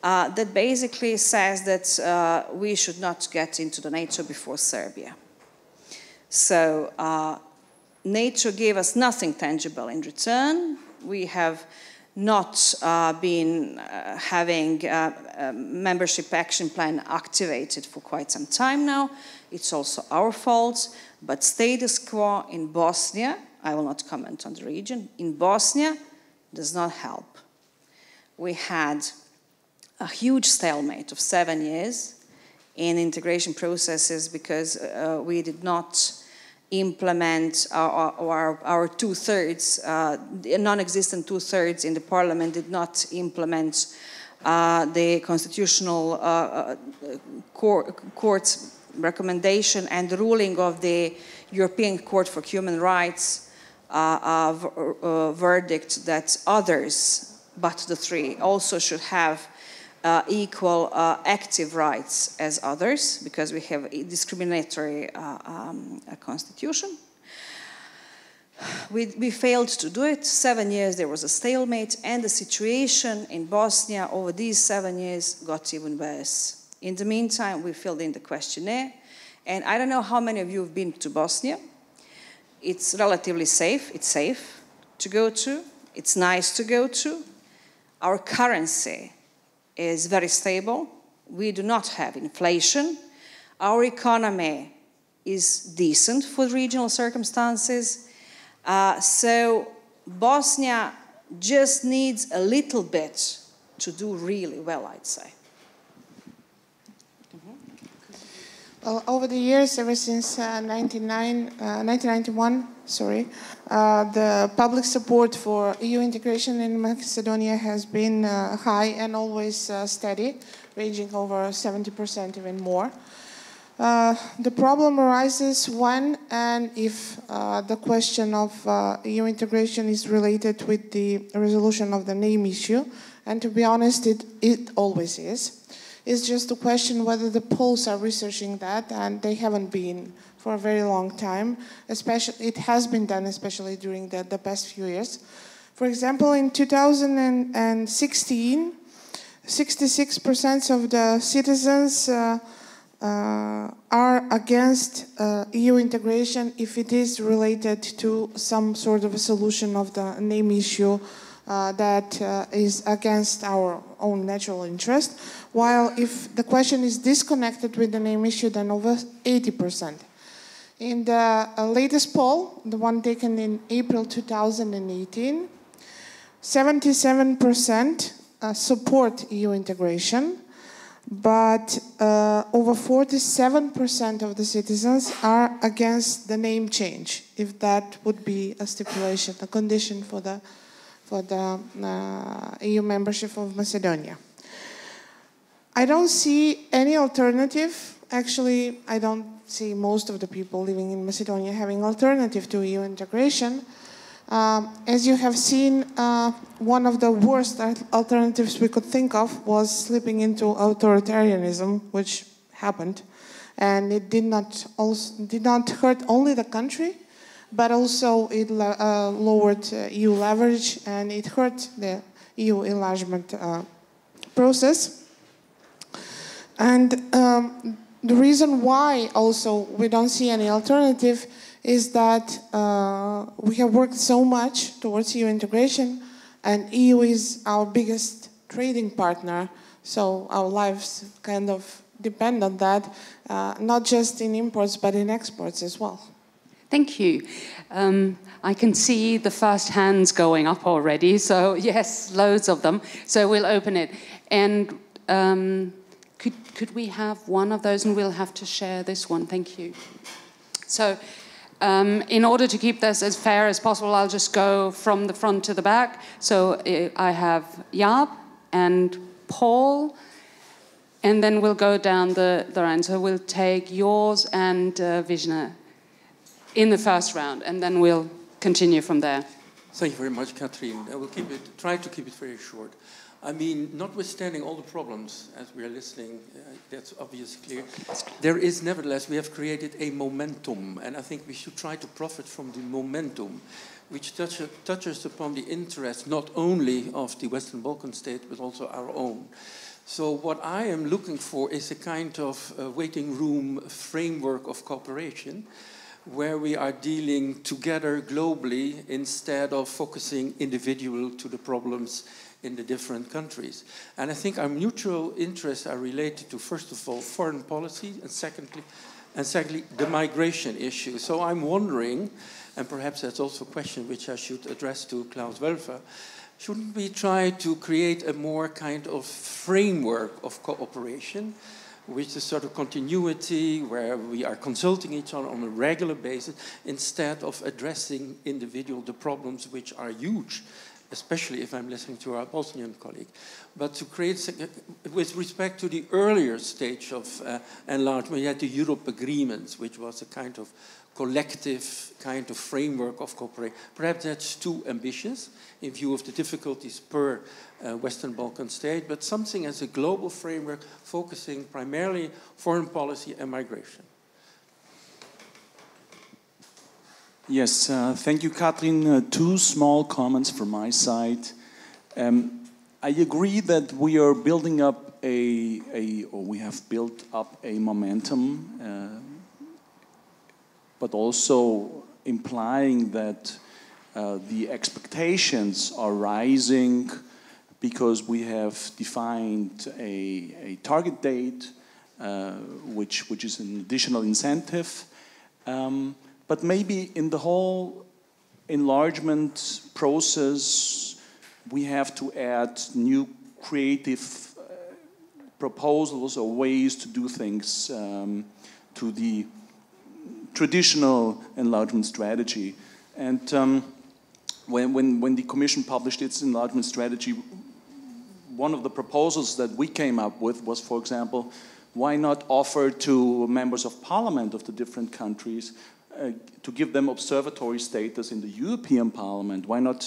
that basically says that we should not get into the NATO before Serbia. So NATO gave us nothing tangible in return. We have not been having a membership action plan activated for quite some time now. It's also our fault. But status quo in Bosnia, I will not comment on the region, in Bosnia does not help. We had a huge stalemate of 7 years in integration processes because we did not implement our two-thirds, non-existent two-thirds in the parliament did not implement the constitutional court's recommendation and the ruling of the European Court for Human Rights verdict that others but the three also should have equal active rights as others, because we have a discriminatory constitution. We failed to do it. 7 years there was a stalemate, and the situation in Bosnia over these 7 years got even worse. In the meantime, we filled in the questionnaire, and I don't know how many of you have been to Bosnia. It's relatively safe. It's safe to go to. It's nice to go to. Our currency is very stable. We do not have inflation. Our economy is decent for regional circumstances. So Bosnia just needs a little bit to do really well, I'd say. Well, over the years, ever since 1991, the public support for EU integration in Macedonia has been high and always steady, ranging over 70%, even more. The problem arises when and if the question of EU integration is related with the resolution of the name issue, and to be honest, it always is. It's just a question whether the polls are researching that, and they haven't been for a very long time. It has been done, especially during the past few years. For example, in 2016, 66% of the citizens are against EU integration if it is related to some sort of a solution of the name issue that is against our own natural interest, while if the question is disconnected with the name issue, then over 80%. In the latest poll, the one taken in April 2018, 77% support EU integration, but over 47% of the citizens are against the name change, if that would be a stipulation, a condition for the EU membership of Macedonia. I don't see any alternative. Actually, I don't see most of the people living in Macedonia having alternative to EU integration. As you have seen, one of the worst alternatives we could think of was slipping into authoritarianism, which happened, and it did not hurt only the country, but also it lowered EU leverage, and it hurt the EU enlargement process. And the reason why also we don't see any alternative is that we have worked so much towards EU integration, and EU is our biggest trading partner, so our lives kind of depend on that, not just in imports, but in exports as well. Thank you. I can see the first hands going up already, so yes, loads of them. So we'll open it. And could we have one of those, and we'll have to share this one. Thank you. So in order to keep this as fair as possible, I'll just go from the front to the back. So I have Jaap and Paul, and then we'll go down the line. So we'll take yours and Vishna in the first round, and then we'll continue from there. Thank you very much, Katrin. I will try to keep it very short. I mean, notwithstanding all the problems, as we are listening, that's obviously clear, there is nevertheless, we have created a momentum, and I think we should try to profit from the momentum, which touches upon the interest not only of the Western Balkan states, but also our own. So what I am looking for is a kind of waiting room framework of cooperation, where we are dealing together globally instead of focusing individual to the problems in the different countries. And I think our mutual interests are related to, first of all, foreign policy, and secondly, the migration issue. So I'm wondering, and perhaps that's also a question which I should address to Klaus Wölfer, shouldn't we try to create a more kind of framework of cooperation, which is sort of continuity, where we are consulting each other on a regular basis, instead of addressing the problems which are huge, especially if I'm listening to our Bosnian colleague. But to create, with respect to the earlier stage of enlargement, you had the Europe agreements, which was a kind of collective kind of framework of cooperation. Perhaps that's too ambitious in view of the difficulties per Western Balkan state, but something as a global framework focusing primarily foreign policy and migration. Yes, thank you, Katrin. Two small comments from my side. I agree that we are building up or we have built up a momentum, but also implying that the expectations are rising because we have defined a target date, which is an additional incentive. But maybe in the whole enlargement process, we have to add new creative proposals or ways to do things to the traditional enlargement strategy. And when the Commission published its enlargement strategy, one of the proposals that we came up with was, for example, why not offer to members of parliament of the different countries to give them observatory status in the European Parliament? Why not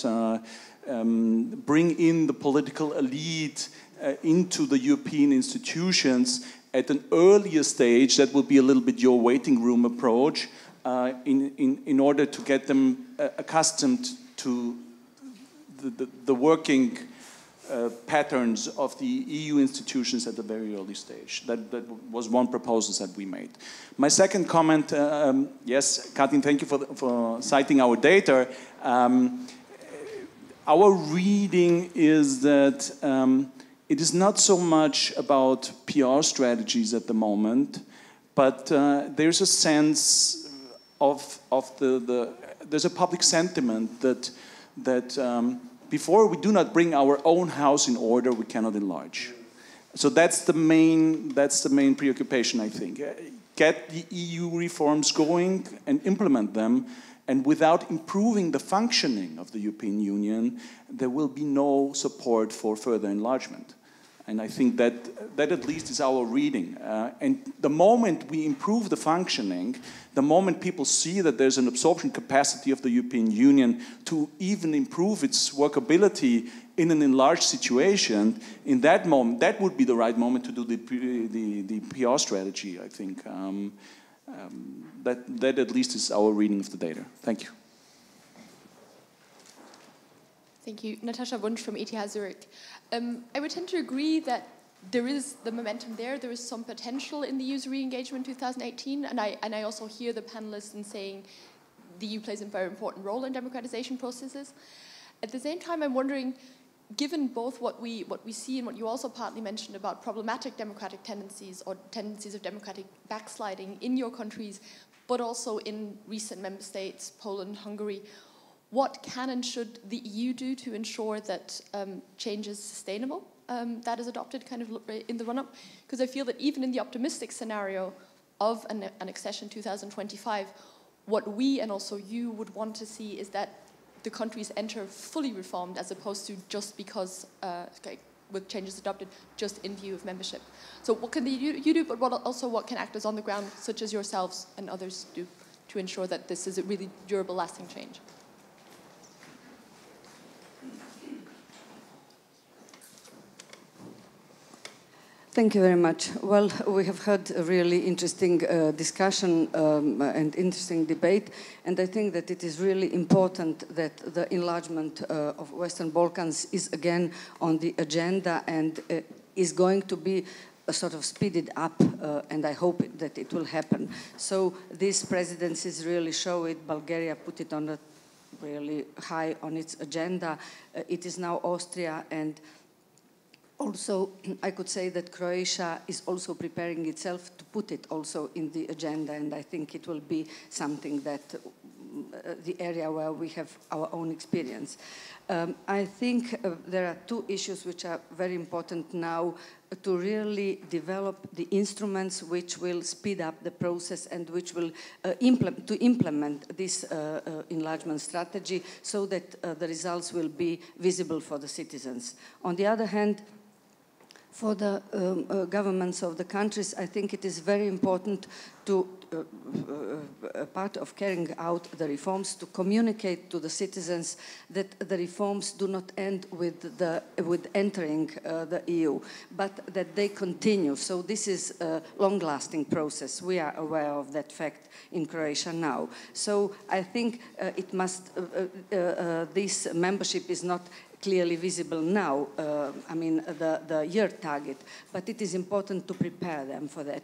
bring in the political elite into the European institutions at an earlier stage? That would be a little bit your waiting room approach in order to get them accustomed to the working patterns of the EU institutions at a very early stage. That was one proposal that we made. My second comment, yes, Katrin, thank you for citing our data. Our reading is that it is not so much about PR strategies at the moment, but there's a sense of there's a public sentiment that before we do not bring our own house in order, we cannot enlarge. So that's the main preoccupation, I think. Get the EU reforms going and implement them, and without improving the functioning of the European Union, there will be no support for further enlargement. And I think that at least is our reading. And the moment we improve the functioning, the moment people see that there's an absorption capacity of the European Union to even improve its workability in an enlarged situation, in that moment, that would be the right moment to do the PR strategy, I think. That at least is our reading of the data. Thank you. Thank you. Natascha Wunsch from ETH Zurich. I would tend to agree that there is the momentum there. There is some potential in the EU's re-engagement 2018, and I also hear the panelists in saying the EU plays a very important role in democratization processes. At the same time, I'm wondering, given both what we see and what you also partly mentioned about problematic democratic tendencies or tendencies of democratic backsliding in your countries, but also in recent member states, Poland, Hungary, what can and should the EU do to ensure that change is sustainable, that is adopted kind of in the run-up? Because I feel that even in the optimistic scenario of an accession 2025, what we and also you would want to see is that the countries enter fully reformed as opposed to just because, with changes adopted, just in view of membership. So what can the EU do, but what can actors on the ground, such as yourselves and others, do to ensure that this is a really durable, lasting change? Thank you very much. Well, we have had a really interesting discussion and interesting debate, and I think that it is really important that the enlargement of Western Balkans is again on the agenda and is going to be sort of speeded up, and I hope that it will happen. So these presidencies really show it. Bulgaria put it on a really high on its agenda. It is now Austria, and also, I could say that Croatia is also preparing itself to put it also in the agenda, and I think it will be something that the area where we have our own experience. I think there are two issues which are very important now to really develop the instruments which will speed up the process and which will implement this enlargement strategy so that the results will be visible for the citizens. On the other hand, for the governments of the countries, I think it is very important to, part of carrying out the reforms, to communicate to the citizens that the reforms do not end with entering the EU, but that they continue. So this is a long-lasting process. We are aware of that fact in Croatia now. So I think it must, this membership is not clearly visible now, I mean, the year target, but it is important to prepare them for that.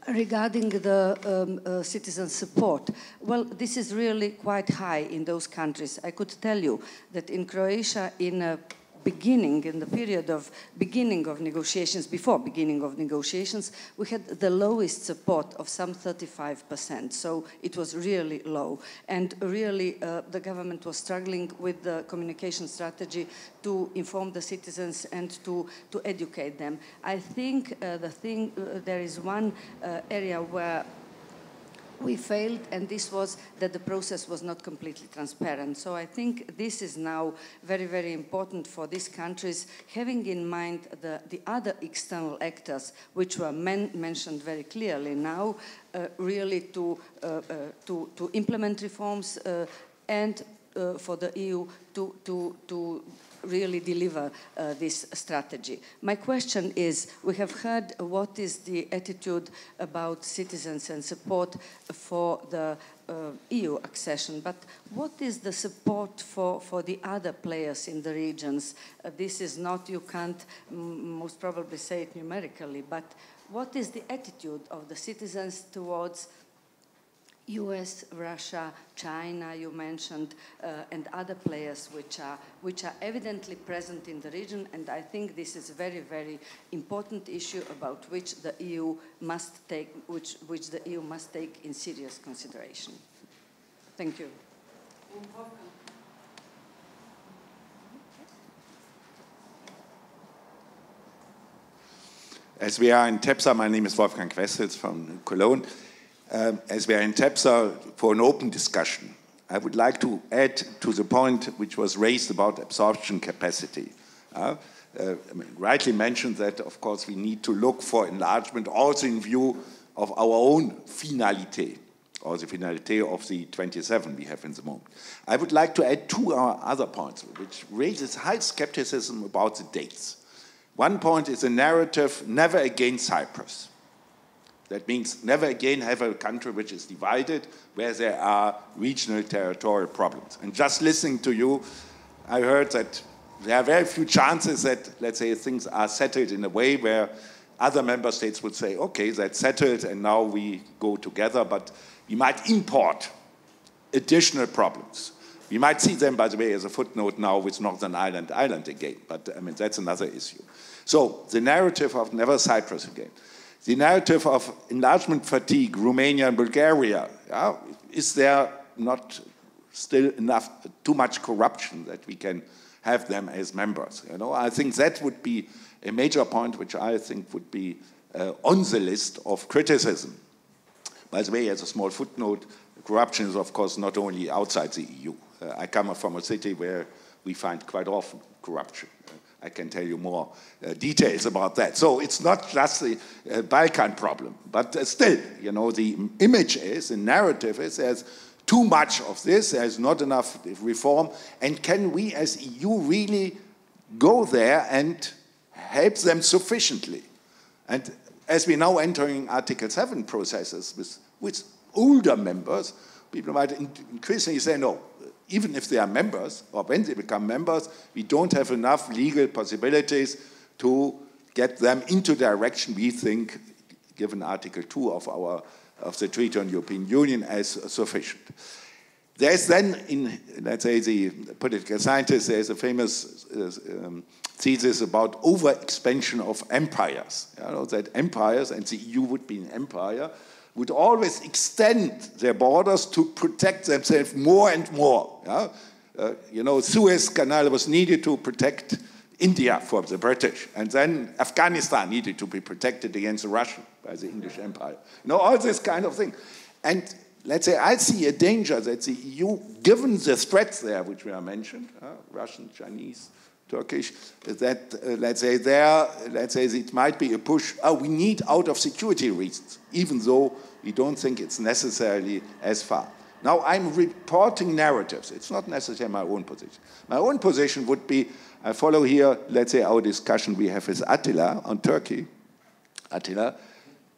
Regarding the citizen support, well, this is really quite high in those countries. I could tell you that in Croatia, in beginning, in the period of beginning of negotiations, before beginning of negotiations, we had the lowest support of some 35%. So it was really low. And really, the government was struggling with the communication strategy to inform the citizens and to educate them. I think there is one area where we failed, and this was that the process was not completely transparent. So I think this is now very, very important for these countries, having in mind the other external actors, which were mentioned very clearly now, really to implement reforms and for the EU to really deliver this strategy. My question is, we have heard what is the attitude about citizens and support for the EU accession, but what is the support for the other players in the regions? This is not, you can't most probably say it numerically, but what is the attitude of the citizens towards US, Russia, China, you mentioned, and other players which are evidently present in the region, and I think this is a very, very important issue about which the EU must take, which the EU must take in serious consideration. Thank you. As we are in TEPSA, my name is Wolfgang Quessels from Cologne. As we are in TEPSA for an open discussion, I would like to add to the point which was raised about absorption capacity. Rightly mentioned that, of course, we need to look for enlargement also in view of our own finalité, or the finalité of the 27 we have in the moment. I would like to add two other points, which raises high skepticism about the dates. One point is the narrative, never again Cyprus. That means never again have a country which is divided, where there are regional territorial problems. And just listening to you, I heard that there are very few chances that, let's say, things are settled in a way where other member states would say, okay, that's settled and now we go together, but we might import additional problems. We might see them, by the way, as a footnote now with Northern Ireland again, but I mean, that's another issue. So the narrative of never Cyprus again. The narrative of enlargement fatigue, Romania and Bulgaria, is there not still enough, too much corruption that we can have them as members? You know, I think that would be a major point which I think would be on the list of criticism. By the way, as a small footnote, corruption is of course not only outside the EU. I come from a city where we find quite often corruption. I can tell you more details about that. So it's not just the Balkan problem, but still, you know, the image is, the narrative is, there's too much of this, there's not enough reform, and can we as EU really go there and help them sufficiently? And as we're now entering Article 7 processes with older members, people might increasingly say, no, even if they are members, or when they become members, we don't have enough legal possibilities to get them into direction we think, given Article 2 of the Treaty on European Union, as sufficient. There's then, in, let's say, the political scientists, there's a famous thesis about overexpansion of empires. You know, that empires, and the EU would be an empire, would always extend their borders to protect themselves more and more. Yeah? You know, Suez Canal was needed to protect India from the British, and then Afghanistan needed to be protected against the Russian by the English Empire. You know, all this kind of thing. And let's say I see a danger that the EU, given the threats there, which we are mentioned, Russian, Chinese, Turkish, that let's say it might be a push. We need out of security reasons, even though we don't think it's necessarily as far. Now I'm reporting narratives. It's not necessarily my own position. My own position would be, I follow here, let's say, our discussion we have with Attila on Turkey. Attila,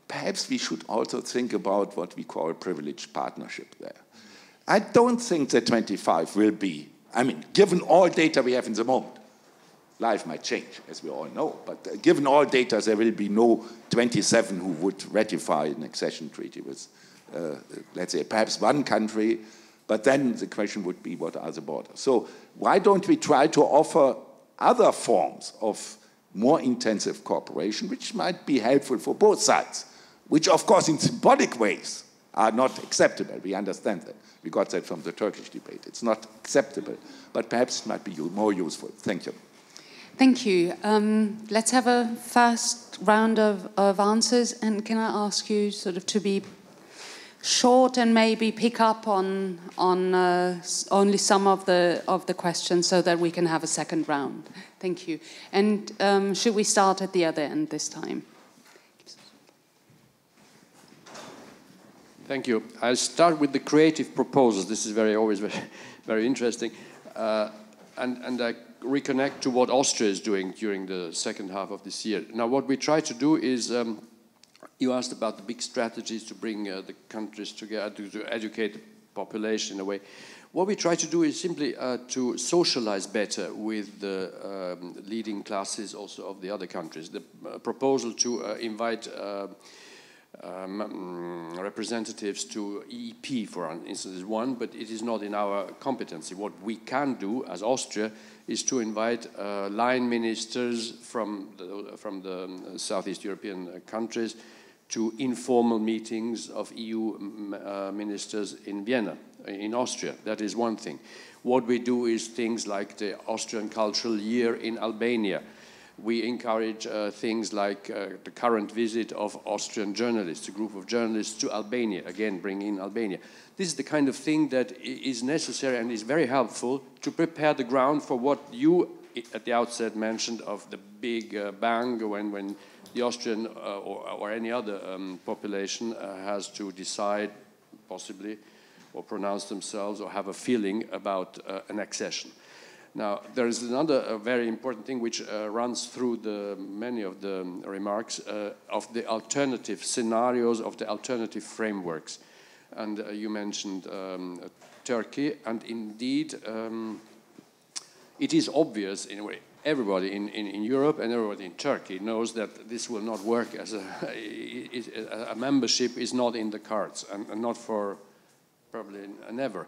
perhaps we should also think about what we call privileged partnership there. I don't think that 25 will be, I mean, given all data we have in the moment, life might change, as we all know, but given all data, there will be no 27 who would ratify an accession treaty with, let's say, perhaps one country, but then the question would be, what are the borders? So why don't we try to offer other forms of more intensive cooperation, which might be helpful for both sides, which of course in symbolic ways are not acceptable. We understand that. We got that from the Turkish debate. It's not acceptable, but perhaps it might be more useful. Thank you. Thank you. Let's have a first round of answers, and can I ask you sort of to be short and maybe pick up on only some of the questions so that we can have a second round. Thank you. And should we start at the other end this time? Thank you. I'll start with the creative proposals. This is always very interesting. And I reconnect to what Austria is doing during the second half of this year. Now, what we try to do is, you asked about the big strategies to bring the countries together, to educate the population in a way. What we try to do is simply to socialize better with the leading classes also of the other countries. The proposal to invite representatives to EEP, for instance, is one, but it is not in our competency. What we can do as Austria is to invite line ministers from the Southeast European countries to informal meetings of EU ministers in Vienna, in Austria. That is one thing. What we do is things like the Austrian Cultural Year in Albania. We encourage things like the current visit of Austrian journalists, a group of journalists to Albania, again, bring in Albania. This is the kind of thing that is necessary and is very helpful to prepare the ground for what you, at the outset, mentioned of the big bang when the Austrian or any other population has to decide, possibly, or pronounce themselves or have a feeling about an accession. Now, there is another very important thing which runs through many of the remarks of the alternative scenarios, of the alternative frameworks. And you mentioned Turkey, and indeed it is obvious in a way. Everybody in Europe and everybody in Turkey knows that this will not work as a membership is not in the cards, and not for probably never.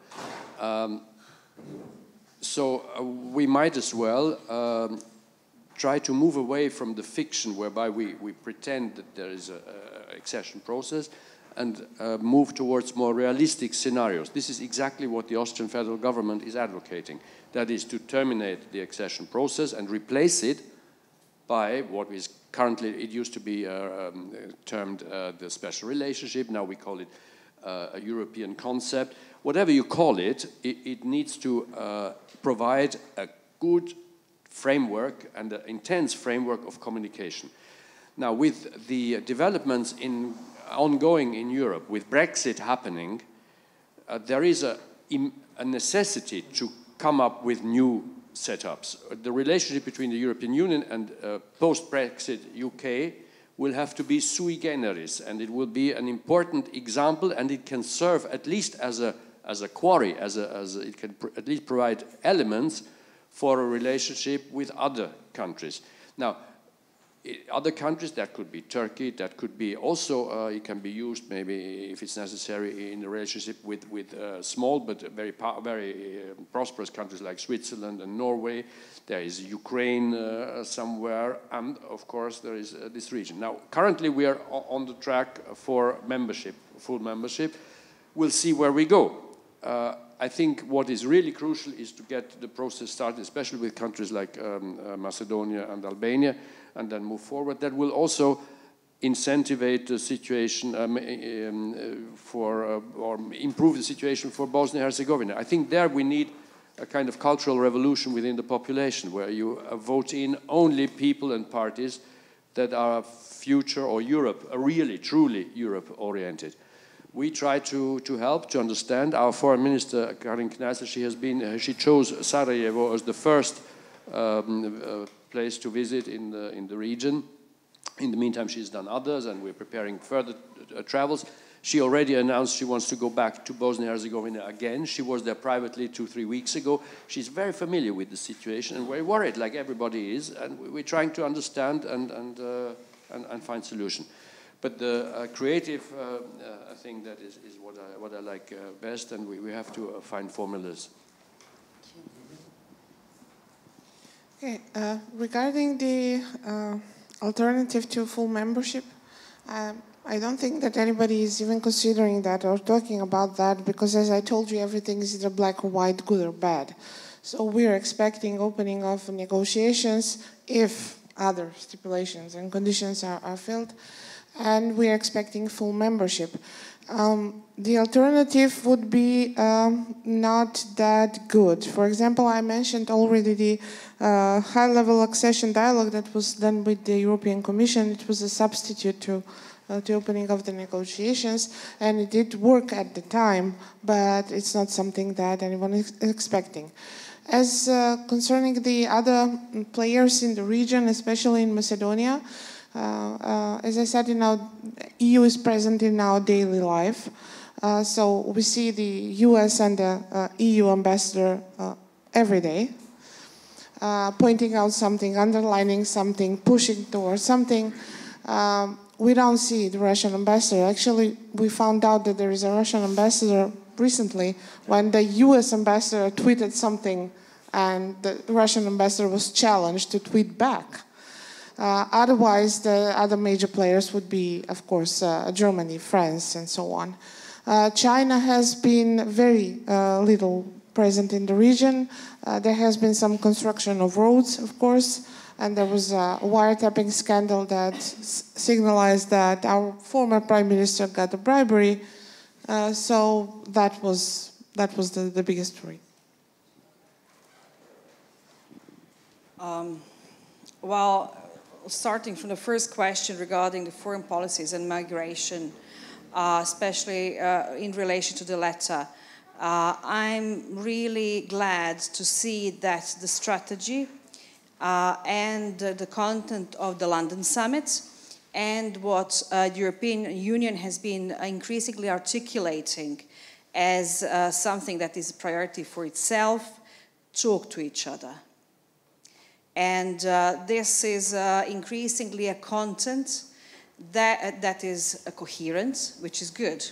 So we might as well try to move away from the fiction whereby we pretend that there is an accession process and move towards more realistic scenarios. This is exactly what the Austrian federal government is advocating. That is to terminate the accession process and replace it by what is currently, it used to be termed the special relationship. Now we call it a European concept. Whatever you call it, it needs to provide a good framework and an intense framework of communication. Now, with the developments ongoing in Europe, with Brexit happening, there is a necessity to come up with new setups. The relationship between the European Union and post-Brexit UK will have to be sui generis, and it will be an important example, and it can serve at least as a quarry, it can at least provide elements for a relationship with other countries. Now, other countries, that could be Turkey, that could be also, it can be used maybe if it's necessary in a relationship with small but very prosperous countries like Switzerland and Norway. There is Ukraine somewhere, and of course there is this region. Now, currently we are on the track for membership, full membership. We'll see where we go. I think what is really crucial is to get the process started, especially with countries like Macedonia and Albania, and then move forward. That will also incentivize the situation or improve the situation for Bosnia-Herzegovina. I think there we need a kind of cultural revolution within the population, where you vote in only people and parties that are future or Europe, really, truly Europe-oriented. We try to help, to understand. Our foreign minister, Katrin Auel, she chose Sarajevo as the first place to visit in the region. In the meantime, she's done others, and we're preparing further travels. She already announced she wants to go back to Bosnia-Herzegovina again. She was there privately 2-3 weeks ago. She's very familiar with the situation and very worried, like everybody is, and we're trying to understand and find solution. But the creative thing that is what I like best, and we have to find formulas. Okay, regarding the alternative to full membership, I don't think that anybody is even considering that or talking about that, because as I told you, everything is either black or white, good or bad. So we're expecting opening of negotiations if other stipulations and conditions are filled, and we're expecting full membership. The alternative would be not that good. For example, I mentioned already the high-level accession dialogue that was done with the European Commission. It was a substitute to the opening of the negotiations, and it did work at the time, but it's not something that anyone is expecting. As concerning the other players in the region, especially in Macedonia, as I said, EU is present in our daily life. So we see the US and the EU ambassador every day, pointing out something, underlining something, pushing towards something. We don't see the Russian ambassador. Actually, we found out that there is a Russian ambassador recently when the US ambassador tweeted something and the Russian ambassador was challenged to tweet back. Otherwise, the other major players would be, of course, Germany, France, and so on. China has been very little present in the region. There has been some construction of roads, of course, and there was a wiretapping scandal that signalized that our former prime minister got a bribery. So that was the biggest story. Well, starting from the first question regarding the foreign policies and migration, especially in relation to the latter, I'm really glad to see that the strategy and the content of the London summit and what the European Union has been increasingly articulating as something that is a priority for itself, talk to each other. And this is increasingly a content that is coherent, which is good,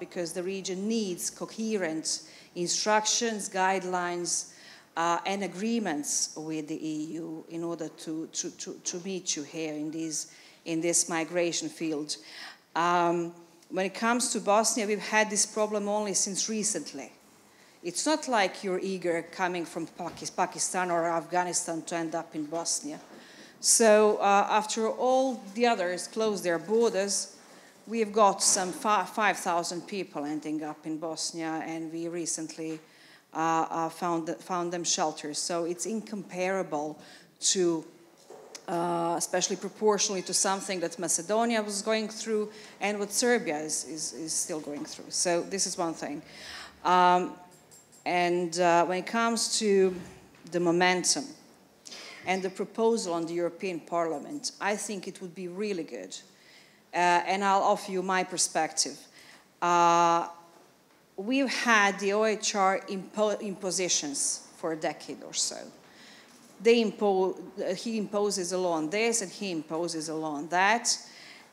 because the region needs coherent instructions, guidelines, and agreements with the EU in order to meet you here in this migration field. When it comes to Bosnia, we've had this problem only since recently. It's not like you're eager coming from Pakistan or Afghanistan to end up in Bosnia. So after all the others closed their borders, we've got some 5,000 people ending up in Bosnia, and we recently found them shelters. So it's incomparable to, especially proportionally to something that Macedonia was going through and what Serbia is still going through. So this is one thing. And when it comes to the momentum and the proposal on the European Parliament, I think it would be really good. And I'll offer you my perspective. We've had the OHR impositions for a decade or so. He imposes a law on this and he imposes a law on that.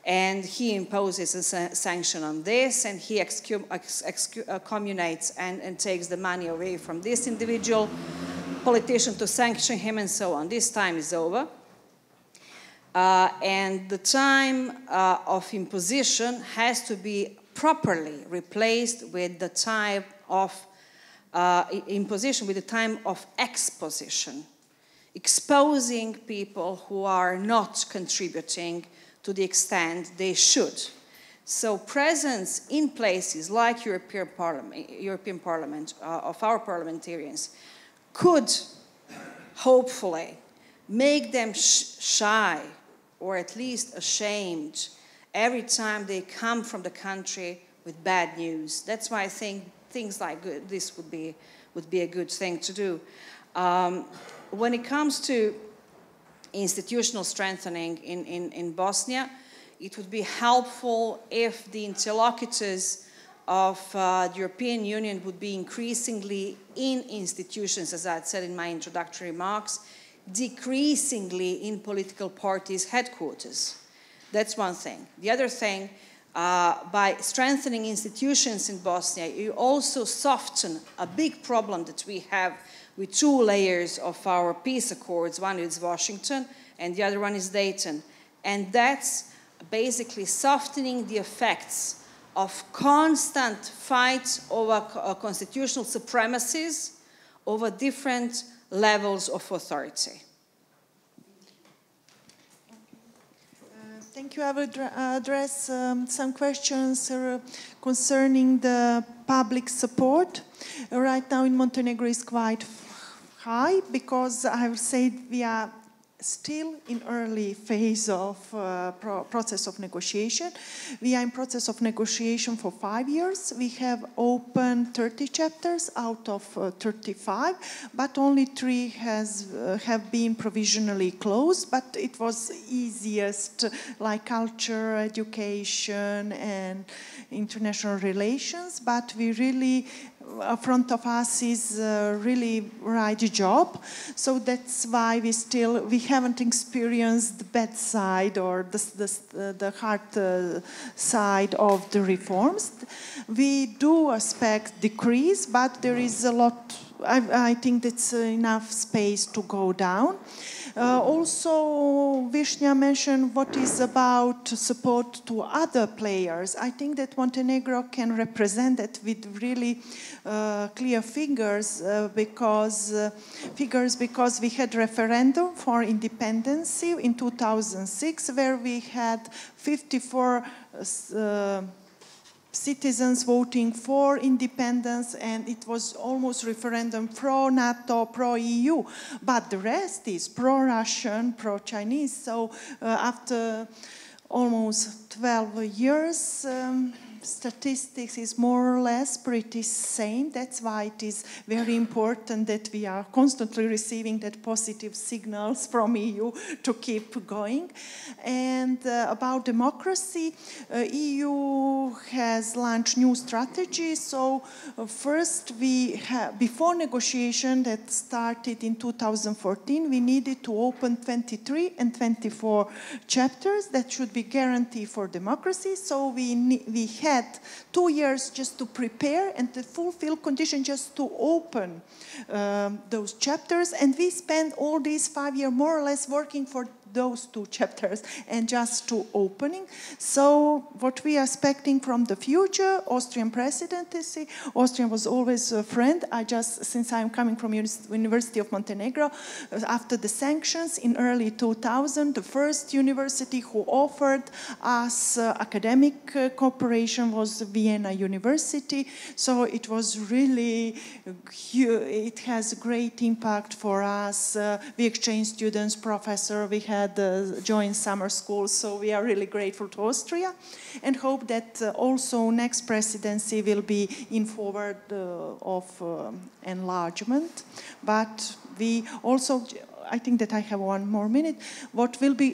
And he imposes a sanction on this, and he excommunicates and takes the money away from this individual politician to sanction him, and so on. This time is over. And the time of imposition has to be properly replaced with the time of imposition, with the time of exposition, exposing people who are not contributing to the extent they should. So presence in places like European Parliament of our parliamentarians could hopefully make them shy or at least ashamed every time they come from the country with bad news. That's why I think things like this would be a good thing to do. When it comes to institutional strengthening in Bosnia, it would be helpful if the interlocutors of the European Union would be increasingly in institutions, as I had said in my introductory remarks, decreasingly in political parties' headquarters. That's one thing. The other thing, by strengthening institutions in Bosnia, you also soften a big problem that we have with 2 layers of our peace accords. One is Washington and the other one is Dayton. And that's basically softening the effects of constant fights over constitutional supremacies over different levels of authority. Thank you. I will address some questions concerning the public support. Right now in Montenegro is quite high because I would say we are still in early phase of process of negotiation. We are in process of negotiation for 5 years. We have opened 30 chapters out of 35, but only 3 have been provisionally closed, but it was easiest, like culture, education, and international relations, but we really front of us is really right job, so that's why we haven't experienced the bad side or the hard side of the reforms. We do expect decrease, but there is a lot. I think that's enough space to go down. Also, Vishnia mentioned what is about support to other players. I think that Montenegro can represent it with really clear figures because we had referendum for independence in 2006 where we had 54 citizens voting for independence, and it was almost referendum pro-NATO, pro-EU, but the rest is pro-Russian, pro-Chinese. So after almost 12 years, statistics is more or less pretty same. That's why it is very important that we are constantly receiving that positive signals from EU to keep going. And about democracy, EU has launched new strategies. So first, before negotiation that started in 2014, we needed to open 23 and 24 chapters that should be guaranteed for democracy. So we had 2 years just to prepare and to fulfill conditions just to open those chapters. And we spent all these 5 years more or less working for those 2 chapters and just to opening. So what we are expecting from the future, Austrian presidency, Austria was always a friend. Since I'm coming from University of Montenegro, after the sanctions in early 2000, the first university who offered us academic cooperation was Vienna University. So it was really, it has great impact for us. We exchanged students, professor, we had joined summer schools, so we are really grateful to Austria and hope that also next presidency will be in forward of enlargement. But we also, I think that I have 1 more minute. What will be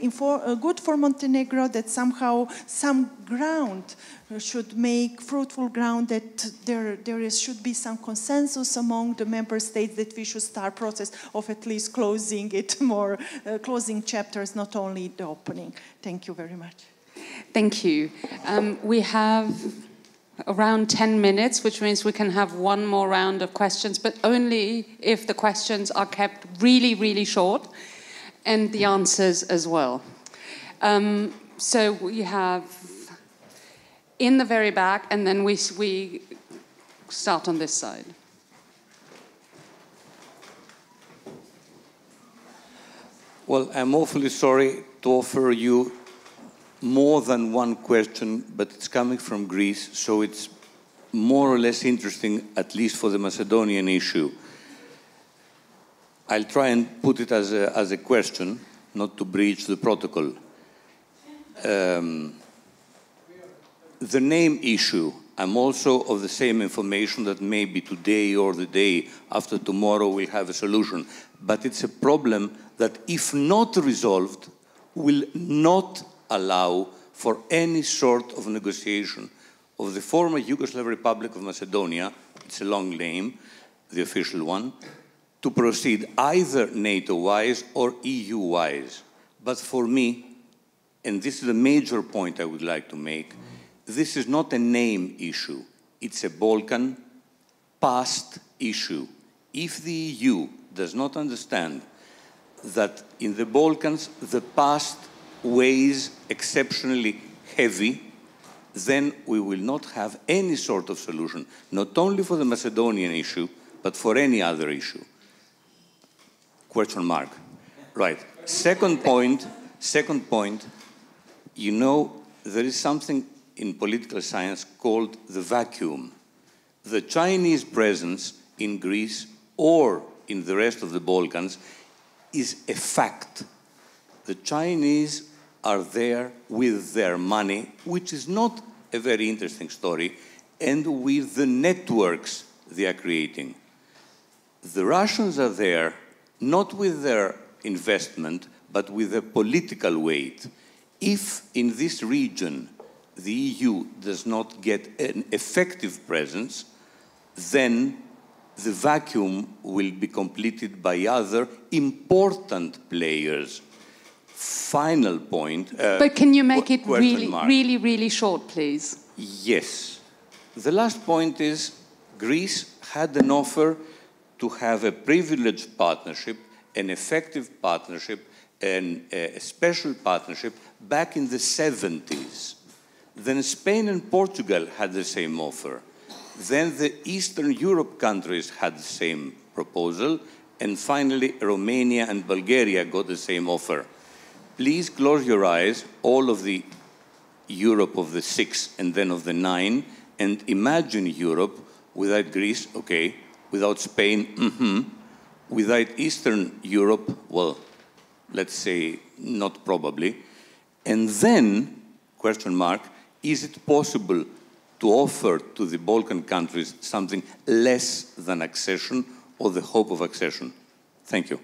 good for Montenegro that somehow some ground should make fruitful ground, that there should be some consensus among the member states that we should start process of at least closing it more, closing chapters, not only the opening. Thank you very much. Thank you. We have around 10 minutes, which means we can have 1 more round of questions, but only if the questions are kept really, really short, and the answers as well. So we have in the very back, and then we start on this side. Well, I'm awfully sorry to offer you more than 1 question, but it's coming from Greece, so it's more or less interesting, at least for the Macedonian issue. I'll try and put it as a question, not to breach the protocol. The name issue, I'm also of the same information that maybe today or the day after tomorrow we'll have a solution, but it's a problem that, if not resolved, will not allow for any sort of negotiation of the former Yugoslav Republic of Macedonia, it's a long name, the official one, to proceed either NATO-wise or EU-wise. But for me, and this is the major point I would like to make, this is not a name issue. It's a Balkan past issue. if the EU does not understand that in the Balkans the past weighs exceptionally heavy, then we will not have any sort of solution, not only for the Macedonian issue, but for any other issue. Question mark. Right. Second point, you know, there is something in political science called the vacuum. The Chinese presence in Greece or in the rest of the Balkans is a fact. The Chinese are there with their money, which is not a very interesting story, and with the networks they are creating. The Russians are there not with their investment, but with a political weight. If in this region the EU does not get an effective presence, then the vacuum will be completed by other important players. Final point. But can you make it really short, please? Yes. The last point is Greece had an offer to have a privileged partnership, an effective partnership, and a special partnership back in the 70s. Then Spain and Portugal had the same offer. Then the Eastern Europe countries had the same proposal, and finally Romania and Bulgaria got the same offer. Please close your eyes, all of the Europe of the 6 and then of the 9, and imagine Europe without Greece, okay, without Spain, without Eastern Europe, well, let's say not probably. And then, question mark, is it possible to offer to the Balkan countries something less than accession or the hope of accession? Thank you.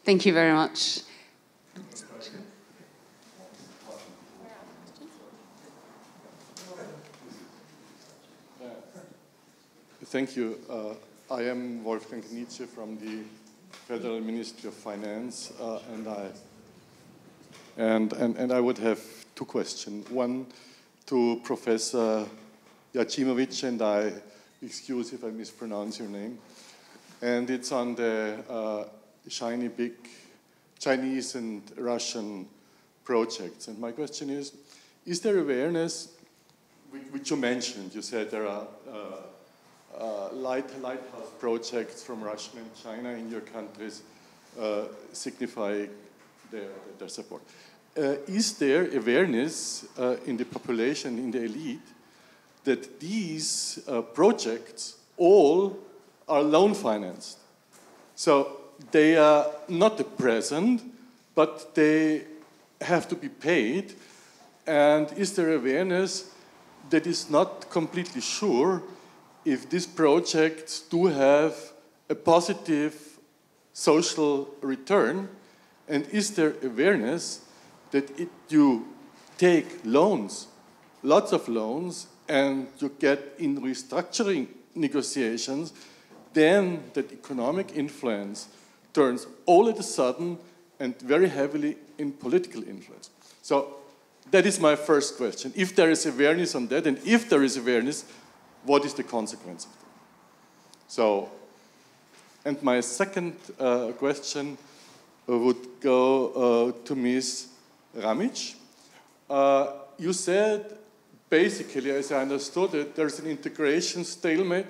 Thank you very much. Thank you. I am Wolfgang Nietzsche from the Federal Ministry of Finance, and I would have two questions. One to Professor Jacimovic, and I excuse if I mispronounce your name. And it's on the shiny big Chinese and Russian projects. And my question is there awareness, which you mentioned, you said there are lighthouse projects from Russia and China in your countries signifying their support. Is there awareness in the population, in the elite, that these projects all are loan financed? So they are not the present, but they have to be paid. And is there awareness that is not completely sure if these projects do have a positive social return? And is there awareness that if you take loans, lots of loans, and you get in restructuring negotiations, then that economic influence turns all of a sudden and very heavily in political influence? So that is my first question. If there is awareness on that, and if there is awareness, what is the consequence of that? So, and my second question would go to Ms. Ramic. You said, basically, as I understood it, there's an integration stalemate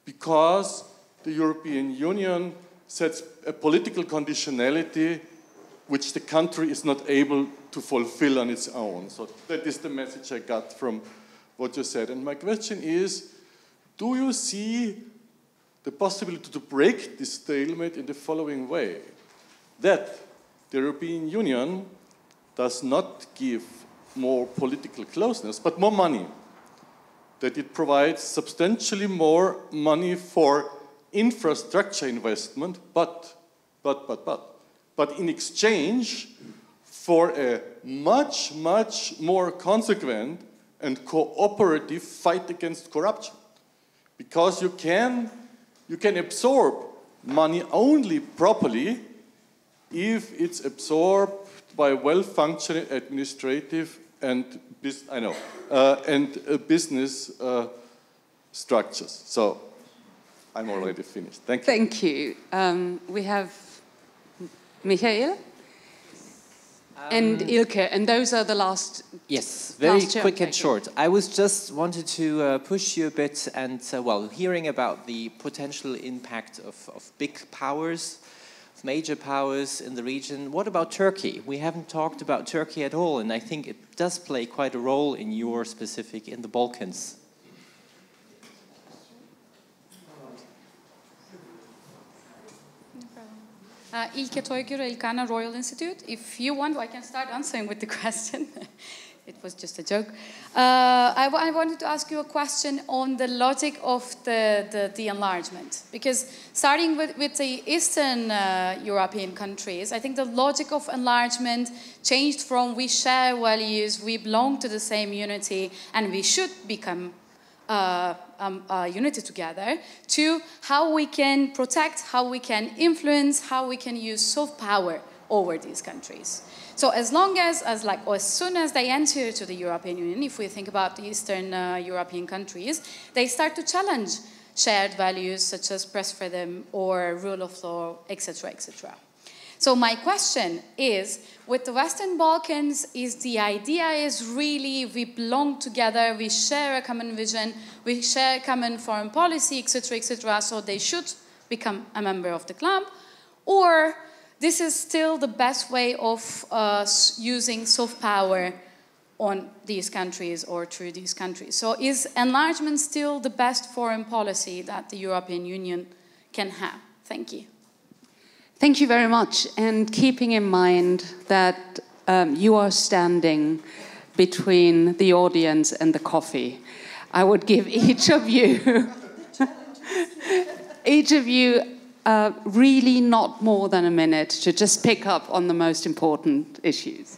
because the European Union sets a political conditionality which the country is not able to fulfill on its own. So that is the message I got from what you said. And my question is, do you see the possibility to break this stalemate in the following way? That the European Union does not give more political closeness, but more money. That it provides substantially more money for infrastructure investment, but in exchange for a much more consequent and cooperative fight against corruption. Because you can absorb money only properly if it's absorbed by well-functioning administrative and business structures. So I'm already finished. Thank you. Thank you. We have Michael and Ilke, and those are the last. Yes, very last quick and short. I was just wanted to push you a bit, and well, hearing about the potential impact of big powers, of major powers in the region. What about Turkey? We haven't talked about Turkey at all, and I think it does play quite a role in in the Balkans. Ilke Toygür, Elkana Royal Institute. If you want, I can start answering with the question. It was just a joke. I wanted to ask you a question on the logic of the enlargement. Because starting with the Eastern European countries, I think the logic of enlargement changed from we share values, we belong to the same unity, and we should become unity together, to how we can protect, how we can influence, how we can use soft power over these countries. So as soon as they enter to the European Union, if we think about the Eastern European countries, they start to challenge shared values such as press freedom or rule of law, etc., etc. So my question is, with the Western Balkans, the idea is really we belong together, we share a common vision, we share common foreign policy, etc., etc., so they should become a member of the club, or this is still the best way of using soft power on these countries or through these countries. So is enlargement still the best foreign policy that the European Union can have? Thank you. Thank you very much. And keeping in mind that you are standing between the audience and the coffee, I would give each of you really not more than a minute to just pick up on the most important issues.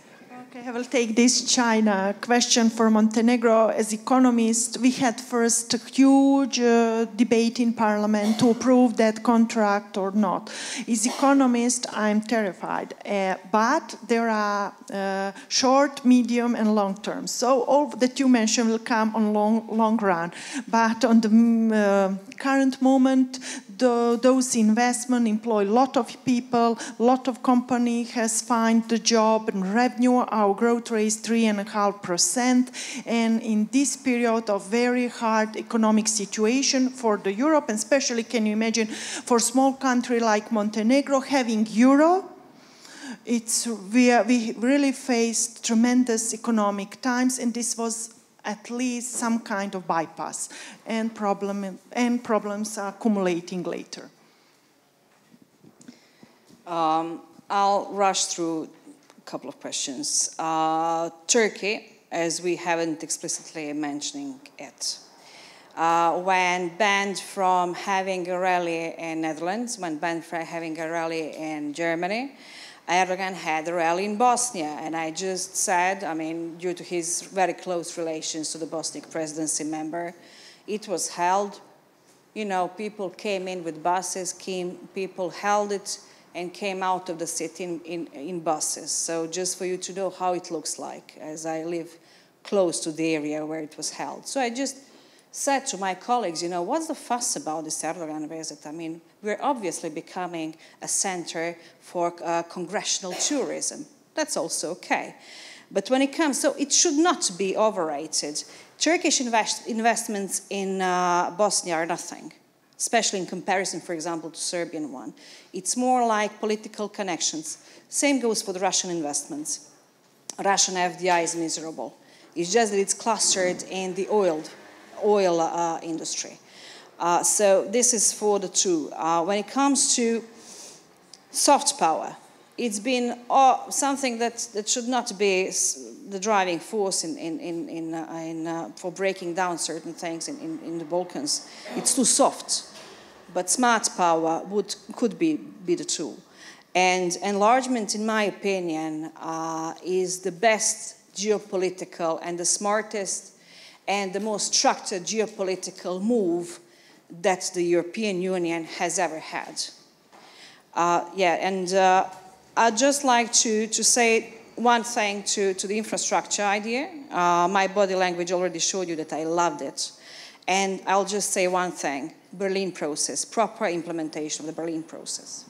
Okay, I will take this China question for Montenegro. As economists, we had first a huge debate in parliament to approve that contract or not. As economist, I'm terrified. But there are short, medium, and long term. So all that you mentioned will come on long run. But on the current moment, those investments employ a lot of people, a lot of companies has found the job and revenue. Our growth rate is 3.5%. And in this period of very hard economic situation for the Europe, and especially can you imagine for a small country like Montenegro having euro, we really faced tremendous economic times, and this was at least some kind of bypass, and problems are accumulating later. I'll rush through a couple of questions. Turkey, as we haven't explicitly mentioning it, when banned from having a rally in Netherlands, when banned from having a rally in Germany, Erdogan had a rally in Bosnia, and I just said, I mean, due to his very close relations to the Bosnian presidency member, it was held, you know, people came in with buses, people held it and came out of the city in buses. So just for you to know how it looks like, as I live close to the area where it was held. So I just said to my colleagues, you know, what's the fuss about this Erdogan visit? I mean, we're obviously becoming a center for congressional tourism. That's also okay. But when it comes, so it should not be overrated. Turkish investments in Bosnia are nothing, especially in comparison, for example, to Serbian one. It's more like political connections. Same goes for the Russian investments. Russian FDI is miserable. It's just that it's clustered in the oil industry. So this is for the two. When it comes to soft power, it's been something that should not be the driving force for breaking down certain things in the Balkans. It's too soft, but smart power could be the tool. And enlargement, in my opinion, is the best geopolitical and the smartest and the most structured geopolitical move that the European Union has ever had. I'd just like to say one thing to the infrastructure idea. My body language already showed you that I loved it. And I'll just say one thing, Berlin process, proper implementation of the Berlin process.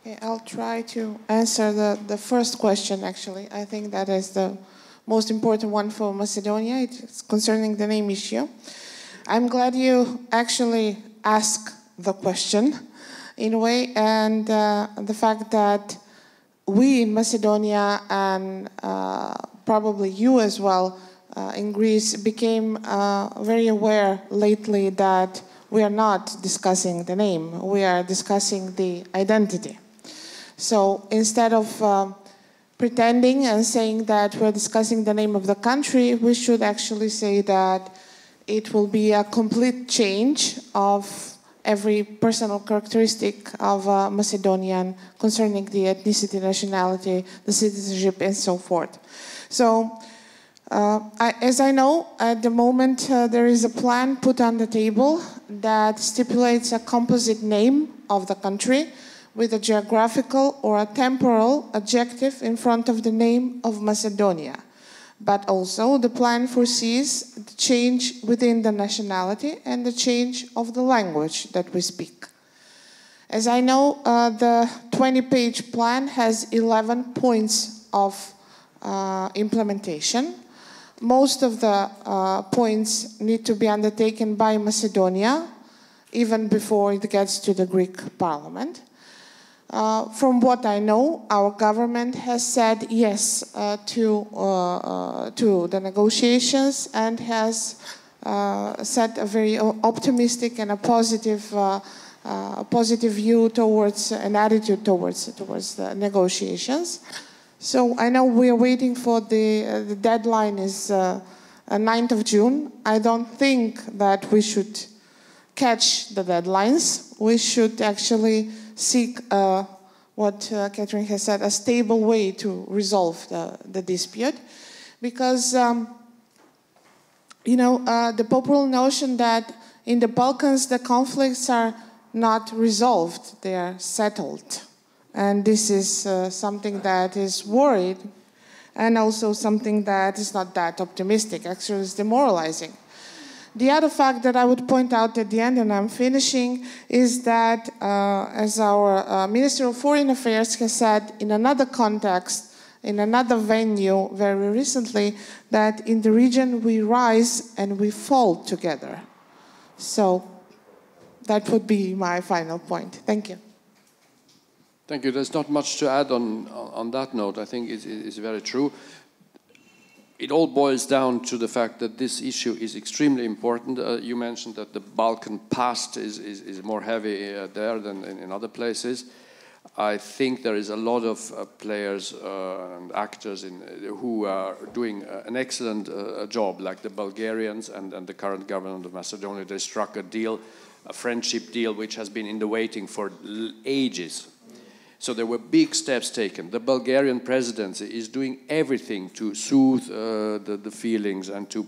Okay, I'll try to answer the first question, actually. I think that is the most important one for Macedonia. It's concerning the name issue. I'm glad you actually asked the question in a way, and the fact that we in Macedonia and probably you as well in Greece became very aware lately that we are not discussing the name, we are discussing the identity. So instead of pretending and saying that we're discussing the name of the country, we should actually say that it will be a complete change of every personal characteristic of a Macedonian concerning the ethnicity, nationality, the citizenship, and so forth. So, as I know, at the moment there is a plan put on the table that stipulates a composite name of the country with a geographical or a temporal adjective in front of the name of Macedonia. But also the plan foresees the change within the nationality and the change of the language that we speak. As I know, the 20-page plan has 11 points of implementation. Most of the points need to be undertaken by Macedonia, even before it gets to the Greek parliament. From what I know, our government has said yes to the negotiations and has set a very optimistic and a positive view towards an attitude towards the negotiations. So I know we are waiting for the deadline is 9th of June. I don't think that we should catch the deadlines. We should actually seek what Katrin has said, a stable way to resolve the dispute, because the popular notion that in the Balkans the conflicts are not resolved, they are settled, and this is something that is worried, and also something that is not that optimistic. Actually, it's demoralizing. The other fact that I would point out at the end, and I'm finishing, is that as our Minister of Foreign Affairs has said in another context, in another venue very recently, that in the region we rise and we fall together. So that would be my final point. Thank you. Thank you. There's not much to add on that note. I think it's very true. It all boils down to the fact that this issue is extremely important. You mentioned that the Balkan past is more heavy there than in other places. I think there is a lot of players and actors who are doing an excellent job, like the Bulgarians and the current government of Macedonia. They struck a deal, a friendship deal, which has been in the waiting for ages. So there were big steps taken. The Bulgarian presidency is doing everything to soothe the feelings and to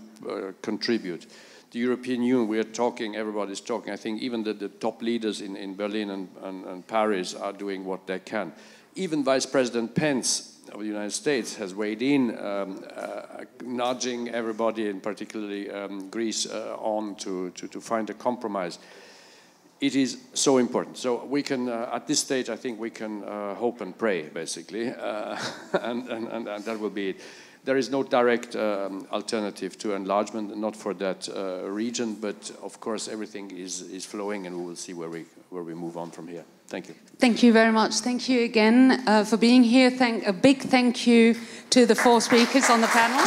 contribute. The European Union, we are talking, everybody's talking. I think even the top leaders in Berlin and Paris are doing what they can. Even Vice President Pence of the United States has weighed in, nudging everybody, and particularly Greece, on to find a compromise. It is so important. So we can, at this stage, I think we can hope and pray, basically, and that will be it. There is no direct alternative to enlargement, not for that region, but of course everything is flowing, and we will see where we move on from here. Thank you. Thank you very much. Thank you again for being here. A big thank you to the 4 speakers on the panel.